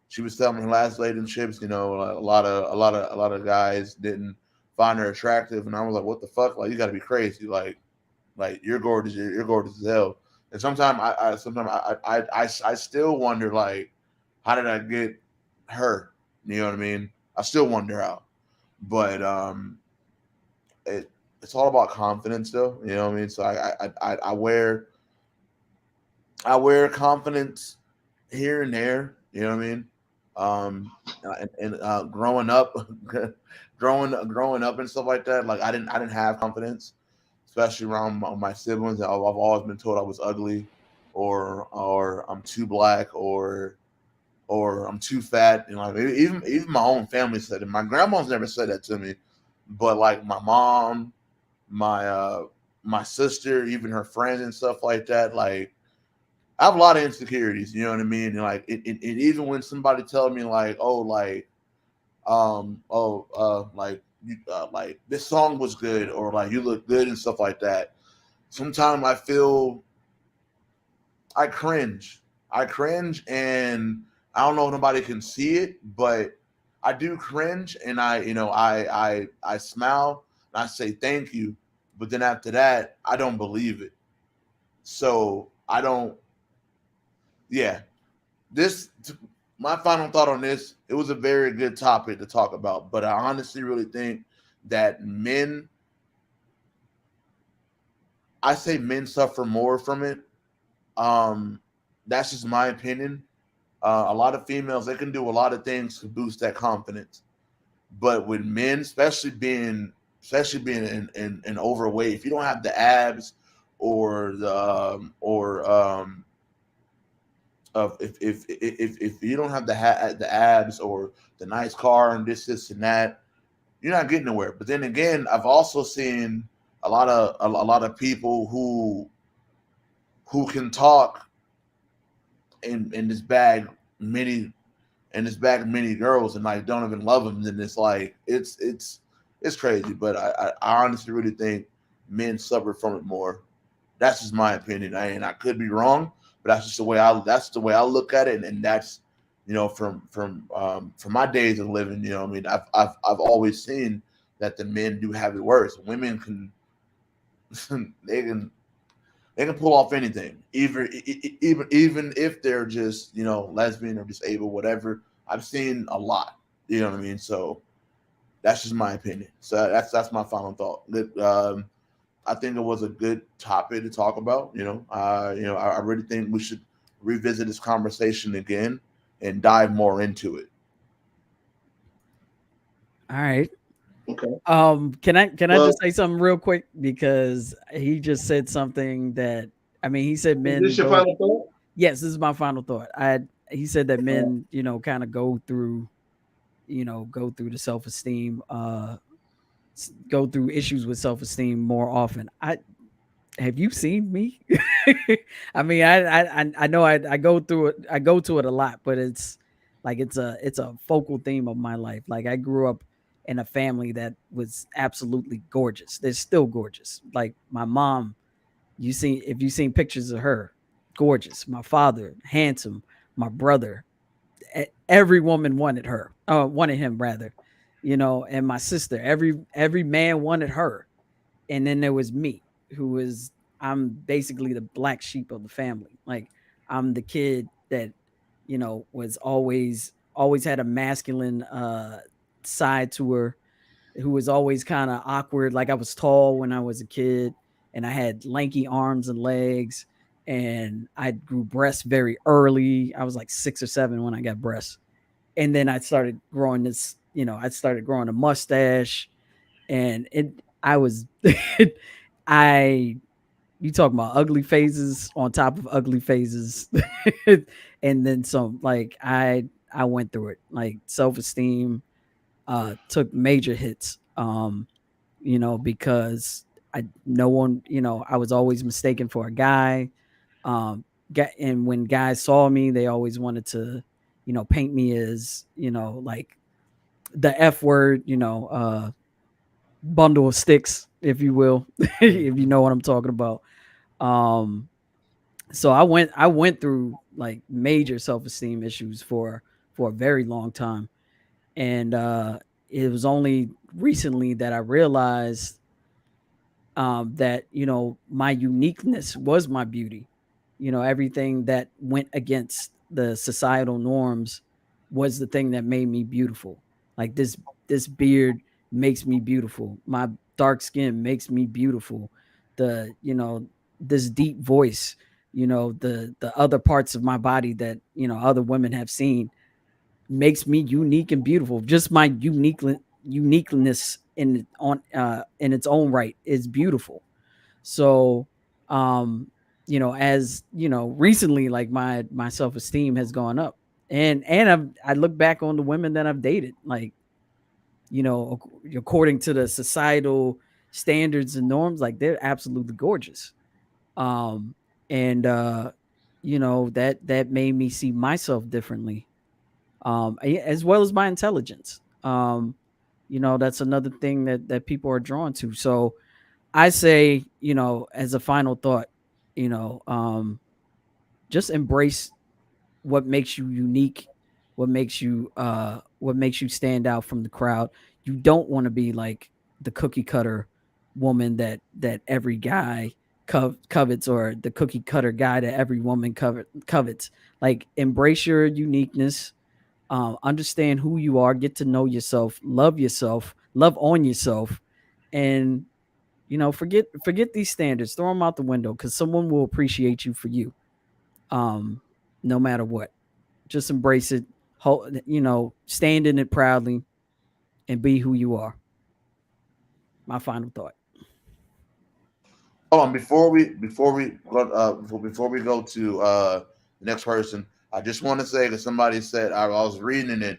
she was telling me her last relationships, you know, a lot of guys didn't find her attractive, and I was like, what the fuck? Like, you got to be crazy. Like you're gorgeous, you're gorgeous as hell. And sometimes I still wonder, like, how did I get her? You know what I mean? I still wonder how, but it's all about confidence, though. You know what I mean? So I wear confidence here and there. You know what I mean? And growing up and stuff like that, like I didn't have confidence, especially around my siblings. I've always been told I was ugly, or I'm too black, or I'm too fat. You know, even my own family said it. My grandma's never said that to me, but like my mom, my sister, even her friends and stuff like that, like, I have a lot of insecurities, you know what I mean? And like, it even when somebody tells me like, like this song was good, or like you look good and stuff like that, sometimes I cringe, and I don't know if nobody can see it, but I do cringe, and I smile and I say thank you, but then after that, I don't believe it. So I don't. Yeah, my final thought on this. It was a very good topic to talk about, but I honestly really think that I say men suffer more from it. That's just my opinion. A lot of females, they can do a lot of things to boost that confidence, but with men, especially being in overweight, if you don't have the abs or if you don't have the abs or the nice car and this and that, you're not getting nowhere. But then again, I've also seen a lot of people who can talk in this bag many girls and like don't even love them. Then it's like it's crazy. But I honestly really think men suffer from it more. That's just my opinion. And I could be wrong, but that's just the way I look at it, and that's, you know, from my days of living, you know what I mean, I've always seen that the men do have it worse. Women can they can pull off anything, even if they're just, you know, lesbian or disabled, whatever. I've seen a lot, you know what I mean. So That's just my opinion. So that's my final thought. I think it was a good topic to talk about. I really think we should revisit this conversation again and dive more into it. All right. Okay. Can I just say something real quick, because he just said something that, I mean, he said men. Is this your final thought? Yes, this is my final thought. He said that men, kind of go through the self-esteem, go through issues with self-esteem more often. Have you seen me? I mean, I know I go through it. I go to it a lot, but it's a focal theme of my life. Like, I grew up in a family that was absolutely gorgeous. They're still gorgeous. Like, my mom, if you've seen pictures of her, gorgeous. My father, handsome. My brother, every woman wanted him rather, and my sister, every man wanted her. And then there was me, I'm basically the black sheep of the family. Like, I'm the kid that, was always had a masculine side to her, who was always kind of awkward. Like, I was tall when I was a kid, and I had lanky arms and legs, and I grew breasts very early. I was like 6 or 7 when I got breasts. And then I started growing a mustache, and you talking about ugly phases on top of ugly phases. And then some, like, I went through it. Like, self-esteem took major hits, because I was always mistaken for a guy. And when guys saw me, they always wanted to, paint me as, like the F word, bundle of sticks, if you will, if you know what I'm talking about. So I went through like major self-esteem issues for a very long time. And it was only recently that I realized that, my uniqueness was my beauty. Everything that went against the societal norms was the thing that made me beautiful. Like, this beard makes me beautiful. My dark skin makes me beautiful. This deep voice, the other parts of my body that, other women have seen, makes me unique and beautiful. Just my uniqueness in its own right is beautiful. So, as recently, like, my self-esteem has gone up, and I look back on the women that I've dated, like, according to the societal standards and norms, like, they're absolutely gorgeous. And that made me see myself differently, as well as my intelligence. That's another thing that people are drawn to. So I say, as a final thought, just embrace what makes you unique, what makes you stand out from the crowd. You don't want to be like the cookie cutter woman that every guy covets, or the cookie cutter guy that every woman covets. Like, embrace your uniqueness, understand who you are, get to know yourself, love on yourself, and forget these standards, throw them out the window, because someone will appreciate you for you, no matter what. Just embrace it, stand in it proudly, and be who you are. My final thought. Oh, and before we go to the next person, I just want to say that somebody said, I was reading it.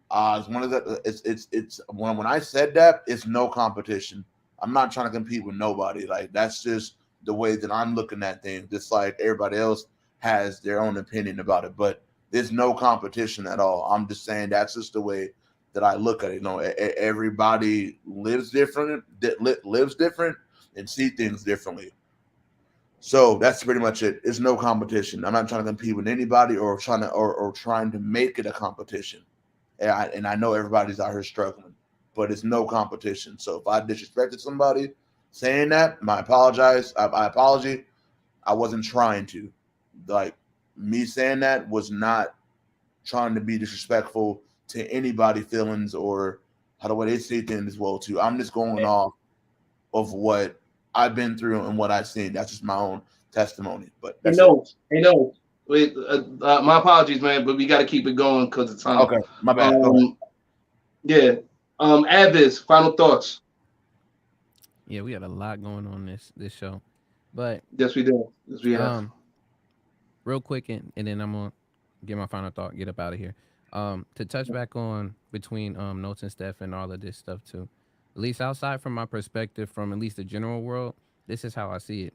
It's one of the it's when I said that, it's no competition. I'm not trying to compete with nobody. Like, that's just the way that I'm looking at things. Just like everybody else has their own opinion about it, but there's no competition at all. I'm just saying that's just the way that I look at it. Everybody lives different, and see things differently. So that's pretty much it. It's no competition. I'm not trying to compete with anybody or trying to make it a competition. And I know everybody's out here struggling, but it's no competition. So if I disrespected somebody saying that, I apologize. I apology. I wasn't trying to. Like, me saying that was not trying to be disrespectful to anybody's feelings or how the way they see things as well too. I'm just going off of what I've been through and what I've seen. That's just my own testimony. But that's it. Wait, my apologies, man, but we got to keep it going because of time. Okay, my bad. Yeah. Avis, final thoughts. Yeah, we had a lot going on this show, but yes, we do. Yes, we have. Real quick, and then I'm gonna get my final thought. Get up out of here. To touch back on between Notes and Steph and all of this stuff too. At least outside from my perspective, from at least the general world, this is how I see it.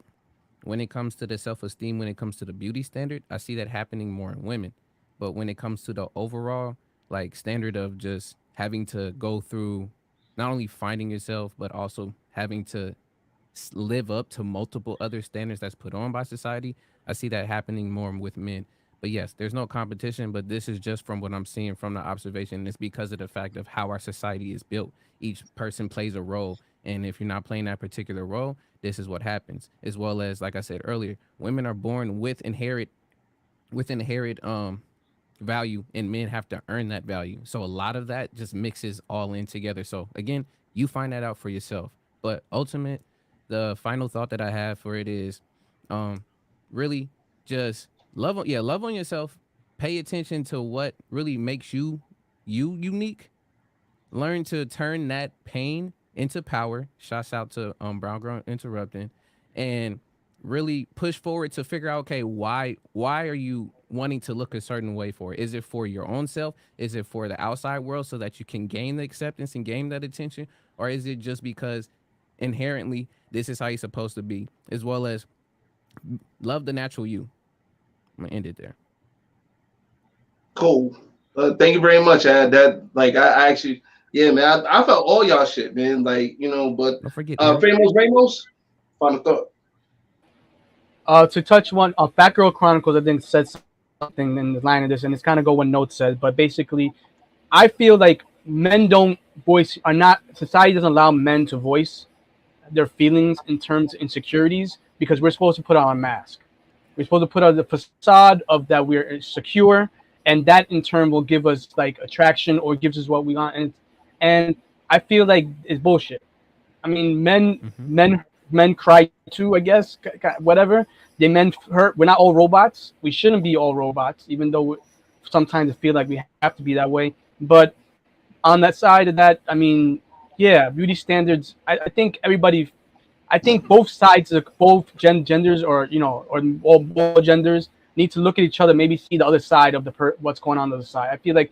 When it comes to the self-esteem, when it comes to the beauty standard, I see that happening more in women. But when it comes to the overall like standard of just having to go through not only finding yourself, but also having to live up to multiple other standards that's put on by society, I see that happening more with men. But yes, there's no competition, but this is just from what I'm seeing from the observation. It's because of the fact of how our society is built. Each person plays a role. And if you're not playing that particular role, this is what happens. As well as, like I said earlier, women are born with inherent value, and men have to earn that value. So a lot of that just mixes all in together. So again, you find that out for yourself. But the final thought that I have for it is really just love on yourself. Pay attention to what really makes you unique. Learn to turn that pain into power. Shouts out to Brown Girl Interrupting, and really push forward to figure out, okay, why are you wanting to look a certain way for it? Is it for your own self? Is it for the outside world so that you can gain the acceptance and gain that attention? Or is it just because inherently this is how you're supposed to be? As well as love the natural you. I'm gonna end it there. Cool. Thank you very much. I actually, yeah, man, I felt all y'all shit, man. Like, but don't forget Ramos, final thought. To touch one, Batgirl Chronicles, I think said something in the line of this, and it's kind of go what Note said, but basically, I feel like society doesn't allow men to voice their feelings in terms of insecurities because we're supposed to put on a mask. We're supposed to put on the facade of that we're secure, and that in turn will give us like attraction or gives us what we want. And I feel like it's bullshit. I mean, men cry too, I guess, whatever. Men hurt. We're not all robots. We shouldn't be all robots, even though sometimes I feel like we have to be that way. But on that side of that, I mean, yeah, beauty standards. I think both sides of both genders, or all genders need to look at each other, maybe see the other side of what's going on the other side. I feel like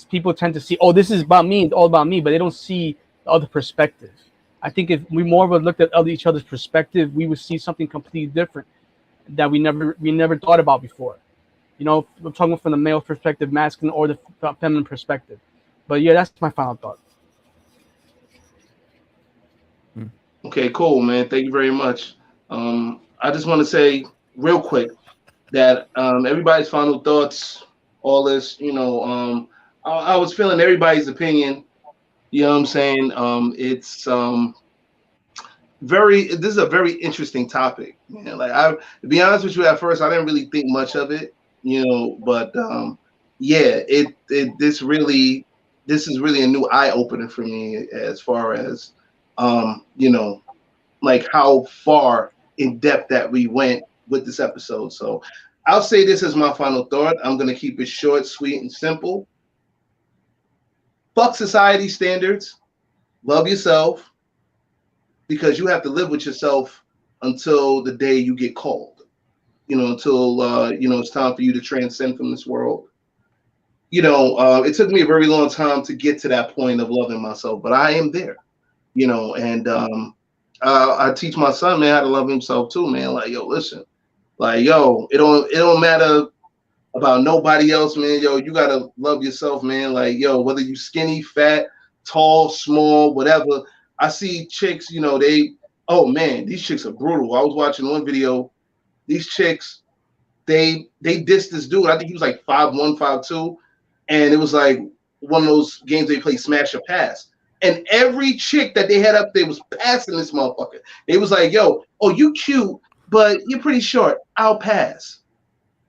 people tend to see, oh, this is about me, all about me, but they don't see the other perspective. I think if we more would look at each other's perspective, we would see something completely different that we never thought about before. We're talking from the male perspective, masculine, or the feminine perspective. But yeah, that's my final thought. Okay, cool, man. Thank you very much. I just want to say real quick that everybody's final thoughts, all this, I was feeling everybody's opinion. You know what I'm saying? It's this is a very interesting topic. Like, to be honest with you, at first I didn't really think much of it, but yeah, this is really a new eye opener for me as far as like how far in depth that we went with this episode. So I'll say this as my final thought. I'm gonna keep it short, sweet, and simple. Fuck society standards. Love yourself, because you have to live with yourself until the day you get called. Until it's time for you to transcend from this world. It took me a very long time to get to that point of loving myself, but I am there. And I teach my son, man, how to love himself too, man. Like, yo, listen, like, yo, it don't matter about nobody else, man. Yo, you gotta love yourself, man. Like, yo, whether you skinny, fat, tall, small, whatever. I see chicks, oh man, these chicks are brutal. I was watching one video. These chicks, they dissed this dude. I think he was like 5'1", 5'2", and it was like one of those games they play smash or pass. And every chick that they had up there was passing this motherfucker. They was like, yo, oh, you cute, but you're pretty short. I'll pass.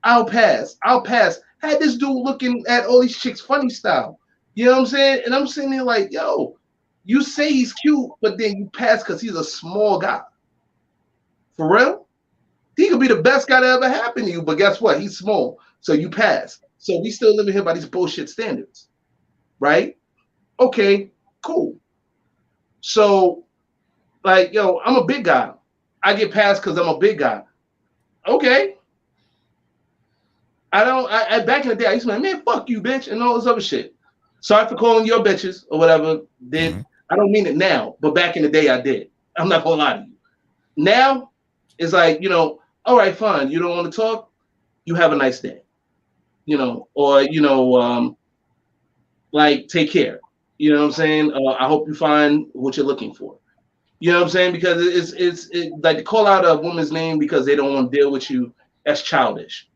Had this dude looking at all these chicks funny style. You know what I'm saying? And I'm sitting there like, yo, you say he's cute, but then you pass because he's a small guy. For real? He could be the best guy that ever happened to you, but guess what? He's small, so you pass. So we still living here by these bullshit standards, right? Okay, cool. So, like, yo, I'm a big guy. I get passed because I'm a big guy. Okay. I back in the day, I used to be like, man, fuck you, bitch, and all this other shit. Sorry for calling your bitches or whatever. Then I don't mean it now, but back in the day, I did. I'm not gonna lie to you. Now, it's like, you know, all right, fine. You don't want to talk? You have a nice day. You know, or, you know, like, take care. You know what I'm saying? I hope you find what you're looking for. You know what I'm saying? Because it's like to call out a woman's name because they don't want to deal with you, that's childish.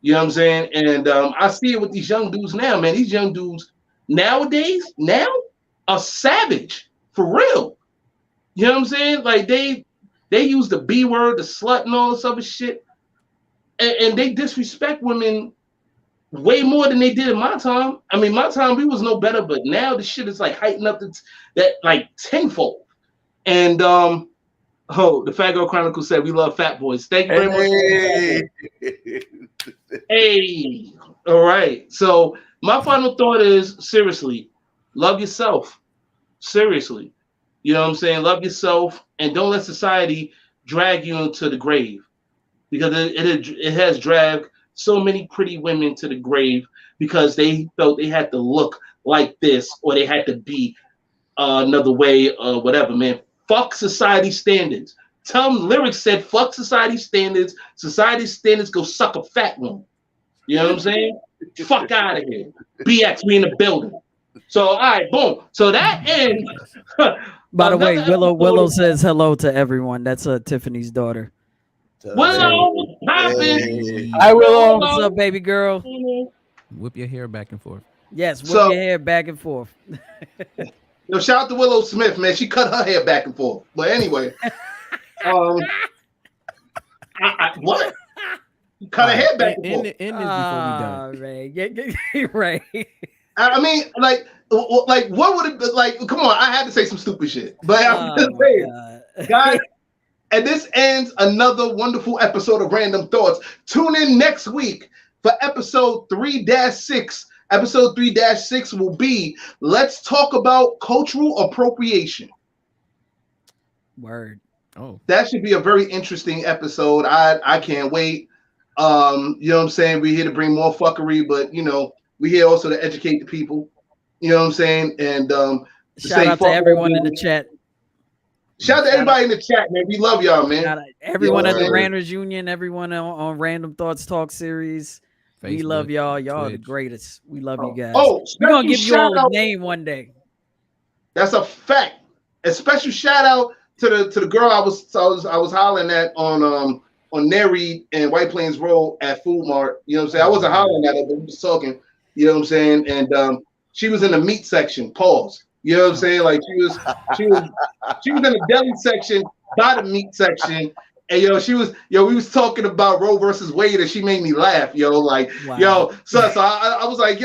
You know what I'm saying? And I see it with these young dudes now, man. These young dudes nowadays, are savage. For real. You know what I'm saying? Like, they use the B word, the slut, and all this other shit. And they disrespect women way more than they did in my time. I mean, my time, we was no better, but now the shit is like heightened up to that like tenfold. And the Fat Girl Chronicle said we love fat boys. Thank you very much. Hey, all right. So my final thought is, seriously, love yourself. Seriously. You know what I'm saying? Love yourself and don't let society drag you into the grave, because it has dragged so many pretty women to the grave because they felt they had to look like this or they had to be another way or whatever, man. Fuck society standards. Tell them Lyrics said fuck society standards. Society standards, go suck a fat one. You know what I'm saying? Fuck out of here. BX, we in the building. So, all right, boom. So that ends. By the way, Willow says hello to everyone. That's Tiffany's daughter. Willow, poppin'. Hi, Willow. What's up, baby girl? Whip your hair back and forth. Yes, whip your hair back and forth. Yo, shout out to Willow Smith, man. She cut her hair back and forth. But anyway, what? Cut her hair back and forth. End this before we done. Right. I mean, like, what would it be like? Come on, I had to say some stupid shit, but I'm just saying, guys. And this ends another wonderful episode of Random Thoughts. Tune in next week for episode 3-6. Episode 3-6 will be, let's talk about cultural appropriation. Word. Oh, that should be a very interesting episode. I can't wait. You know what I'm saying? We're here to bring more fuckery, but you know, we're here also to educate the people. You know what I'm saying? And shout out to everyone in the chat. Shout out to everybody in the chat, man. We love y'all, man. Shout out everyone at the Randers Union, everyone on Random Thoughts Talk Series. Facebook, we love y'all. Y'all are the greatest. We love you guys. We're gonna give you all a name one day. That's a fact. A special shout out to the girl I was hollering at on Neri and White Plains Road at Food Mart. You know what I'm saying? I wasn't hollering at her, but we was talking. You know what I'm saying? And she was in the meat section. Pause. You know what I'm saying? Like she was in the deli section by the meat section. And we was talking about Roe versus Wade, and she made me laugh, like, wow. So I was like, we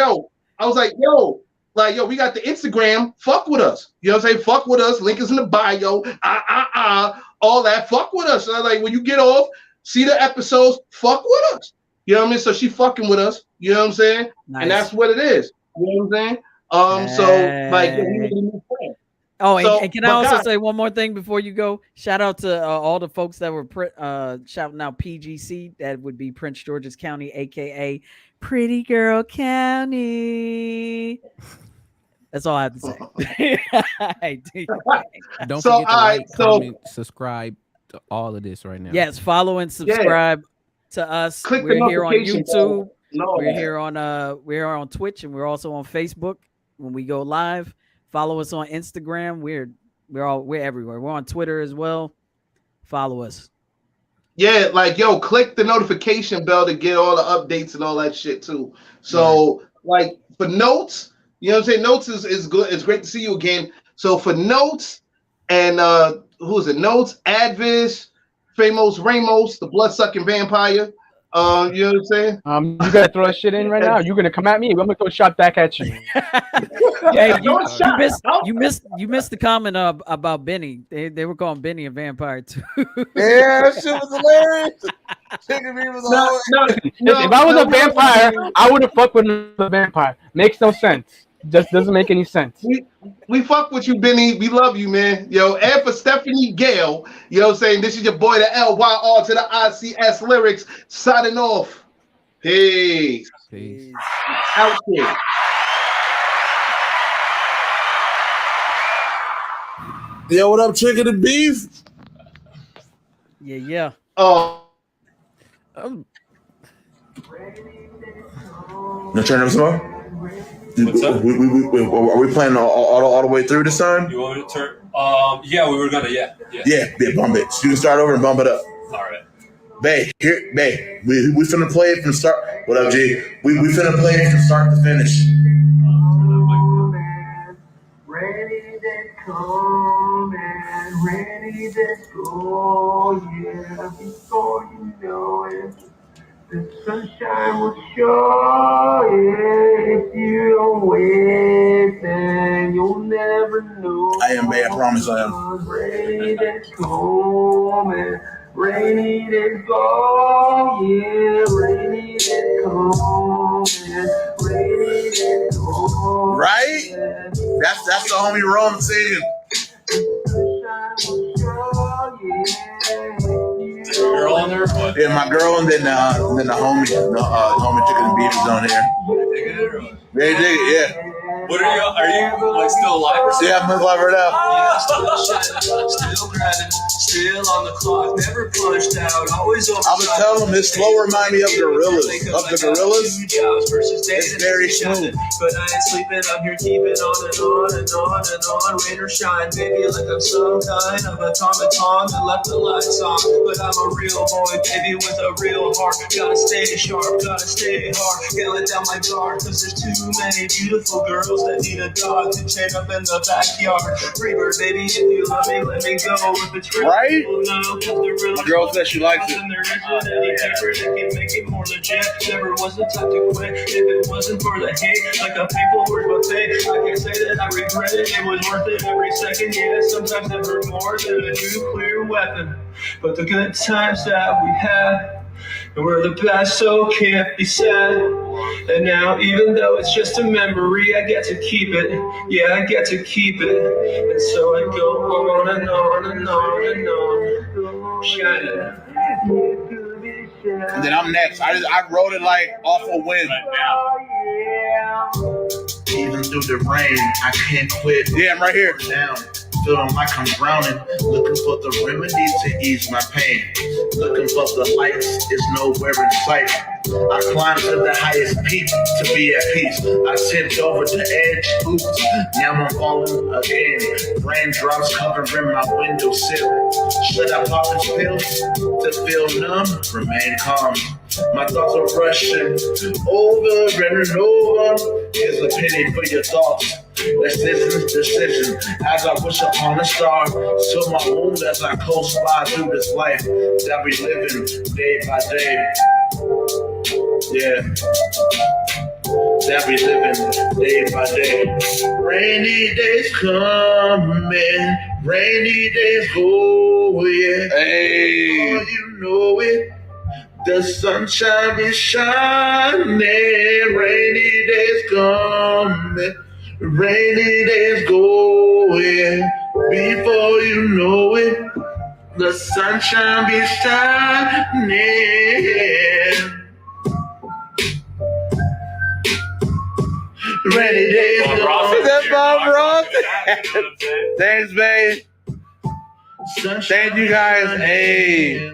got the Instagram, fuck with us. You know what I'm saying? Fuck with us. Link is in the bio. All that. Fuck with us. So like, when you get off, see the episodes, fuck with us. You know what I mean? So she fucking with us. You know what I'm saying? Nice. And that's what it is. You know what I'm saying? So like, and can I also say one more thing before you go? Shout out to all the folks that were shouting out PGC. That would be Prince George's County, aka Pretty Girl County. That's all I have to say. Don't forget to comment, subscribe to all of this right now. Yes, follow and subscribe to us. We're here on YouTube. We're here on Twitch, and we're also on Facebook when we go live. Follow us on Instagram. We're everywhere. We're on Twitter as well. Follow us. Yeah, like click the notification bell to get all the updates and all that shit too. So like for notes, you know what I'm saying? Notes is good. It's great to see you again. So for notes and who is it? Notes, Advis, Famos Ramos, the blood sucking vampire. You know what I'm saying? You gotta throw that shit in right now. You're gonna come at me. I'm gonna throw a shot back at you. Hey, you missed the comment about Benny. They were calling Benny a vampire too. Yeah, that shit was hilarious. Chicken meat was If I was a vampire, I would have fucked with a vampire. Makes no sense. Just doesn't make any sense. We fuck with you, Benny. We love you, man. Yo, and for Stephanie Gale, you know what I'm saying? This is your boy, the LYR to the ICS lyrics, signing off. Peace. Out here. Yo, what up, chicken and beef? Yeah. No, turn up some more. What's up? Are we playing all the way through this time? You want me to turn? Yeah, we were gonna. Yeah. Yeah, bump it. So you can start over and bump it up. All right. Bae, we finna play it from start. What up, G? We finna play it from start to finish. Ready to come and ready to go, yeah. Before you know it, the sunshine will show, yeah. If you don't wait, then you'll never know. I am, bae, I promise I am. Ready to come and ready to go, yeah. Ready to come and ready to go. Right? That's the homie Rome singing. Girl on there? What? Yeah, my girl, and then the homie, homie chicken and beef is on here. They dig it, yeah. What are you like still alive or something? Yeah, I'm alive right now. Yeah, still grinding, still on the clock, never punched out, always over. I was telling him his flow remind me of Gorillas. Of the Gorillas, it's very smooth. But I ain't sleeping, I'm here keeping on and on and on and on. Rain or shine, baby, like I'm some kind of automaton that left the lights on. But I'm a real boy, baby, with a real heart. Gotta stay sharp, gotta stay hard. Can't let down my guard, cause there's too many beautiful girls that need a dog to chain up in the backyard. Reaver, baby, if you love me, let me go. If it's real, right? No, my girl said she likes it. There isn't any paper that can make it more legit. Never was the type to quit if it wasn't for the hate. Like a paperwork buffet, I can't say that I regret it. It was worth it every second. Yeah, sometimes never more than a nuclear weapon. But the good times that we had, and we're the best, so can't be sad. And now, even though it's just a memory, I get to keep it. Yeah, I get to keep it. And so I go on and on and on and on, shining. And then I'm next. I wrote it like off a wind. Even through the rain, I can't quit. Yeah, I'm right here. Down. Feeling like I'm drowning, looking for the remedies to ease my pain. Looking for the lights, is nowhere in sight. I climbed to the highest peak to be at peace. I tipped over the edge, oops, now I'm falling again. Raindrops covering my windowsill. Should I pop this pill to feel numb? Remain calm. My thoughts are rushing over and over. Here's a penny for your thoughts. Decision as I wish upon a star. Till my wound as I coast by through this life that we living day by day. Yeah, that we living day by day. Rainy days coming, rainy days go, yeah. Hey, oh, you know it. The sunshine be shining, rainy days coming, rainy days go, yeah. Before you know it, the sunshine be shining. Rainy days go. Is that Bob Ross? Thanks, babe. Thank you guys. Hey.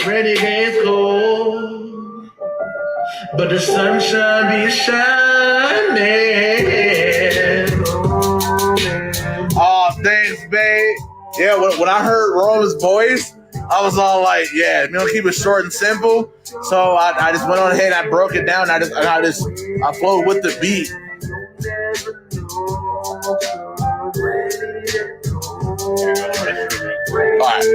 Rainy days go, but the sunshine be shining. Oh, thanks, babe. Yeah, when I heard Rome's voice, I was all like, yeah, you know, keep it short and simple. So I just went on ahead and I broke it down. I flowed with the beat. All right.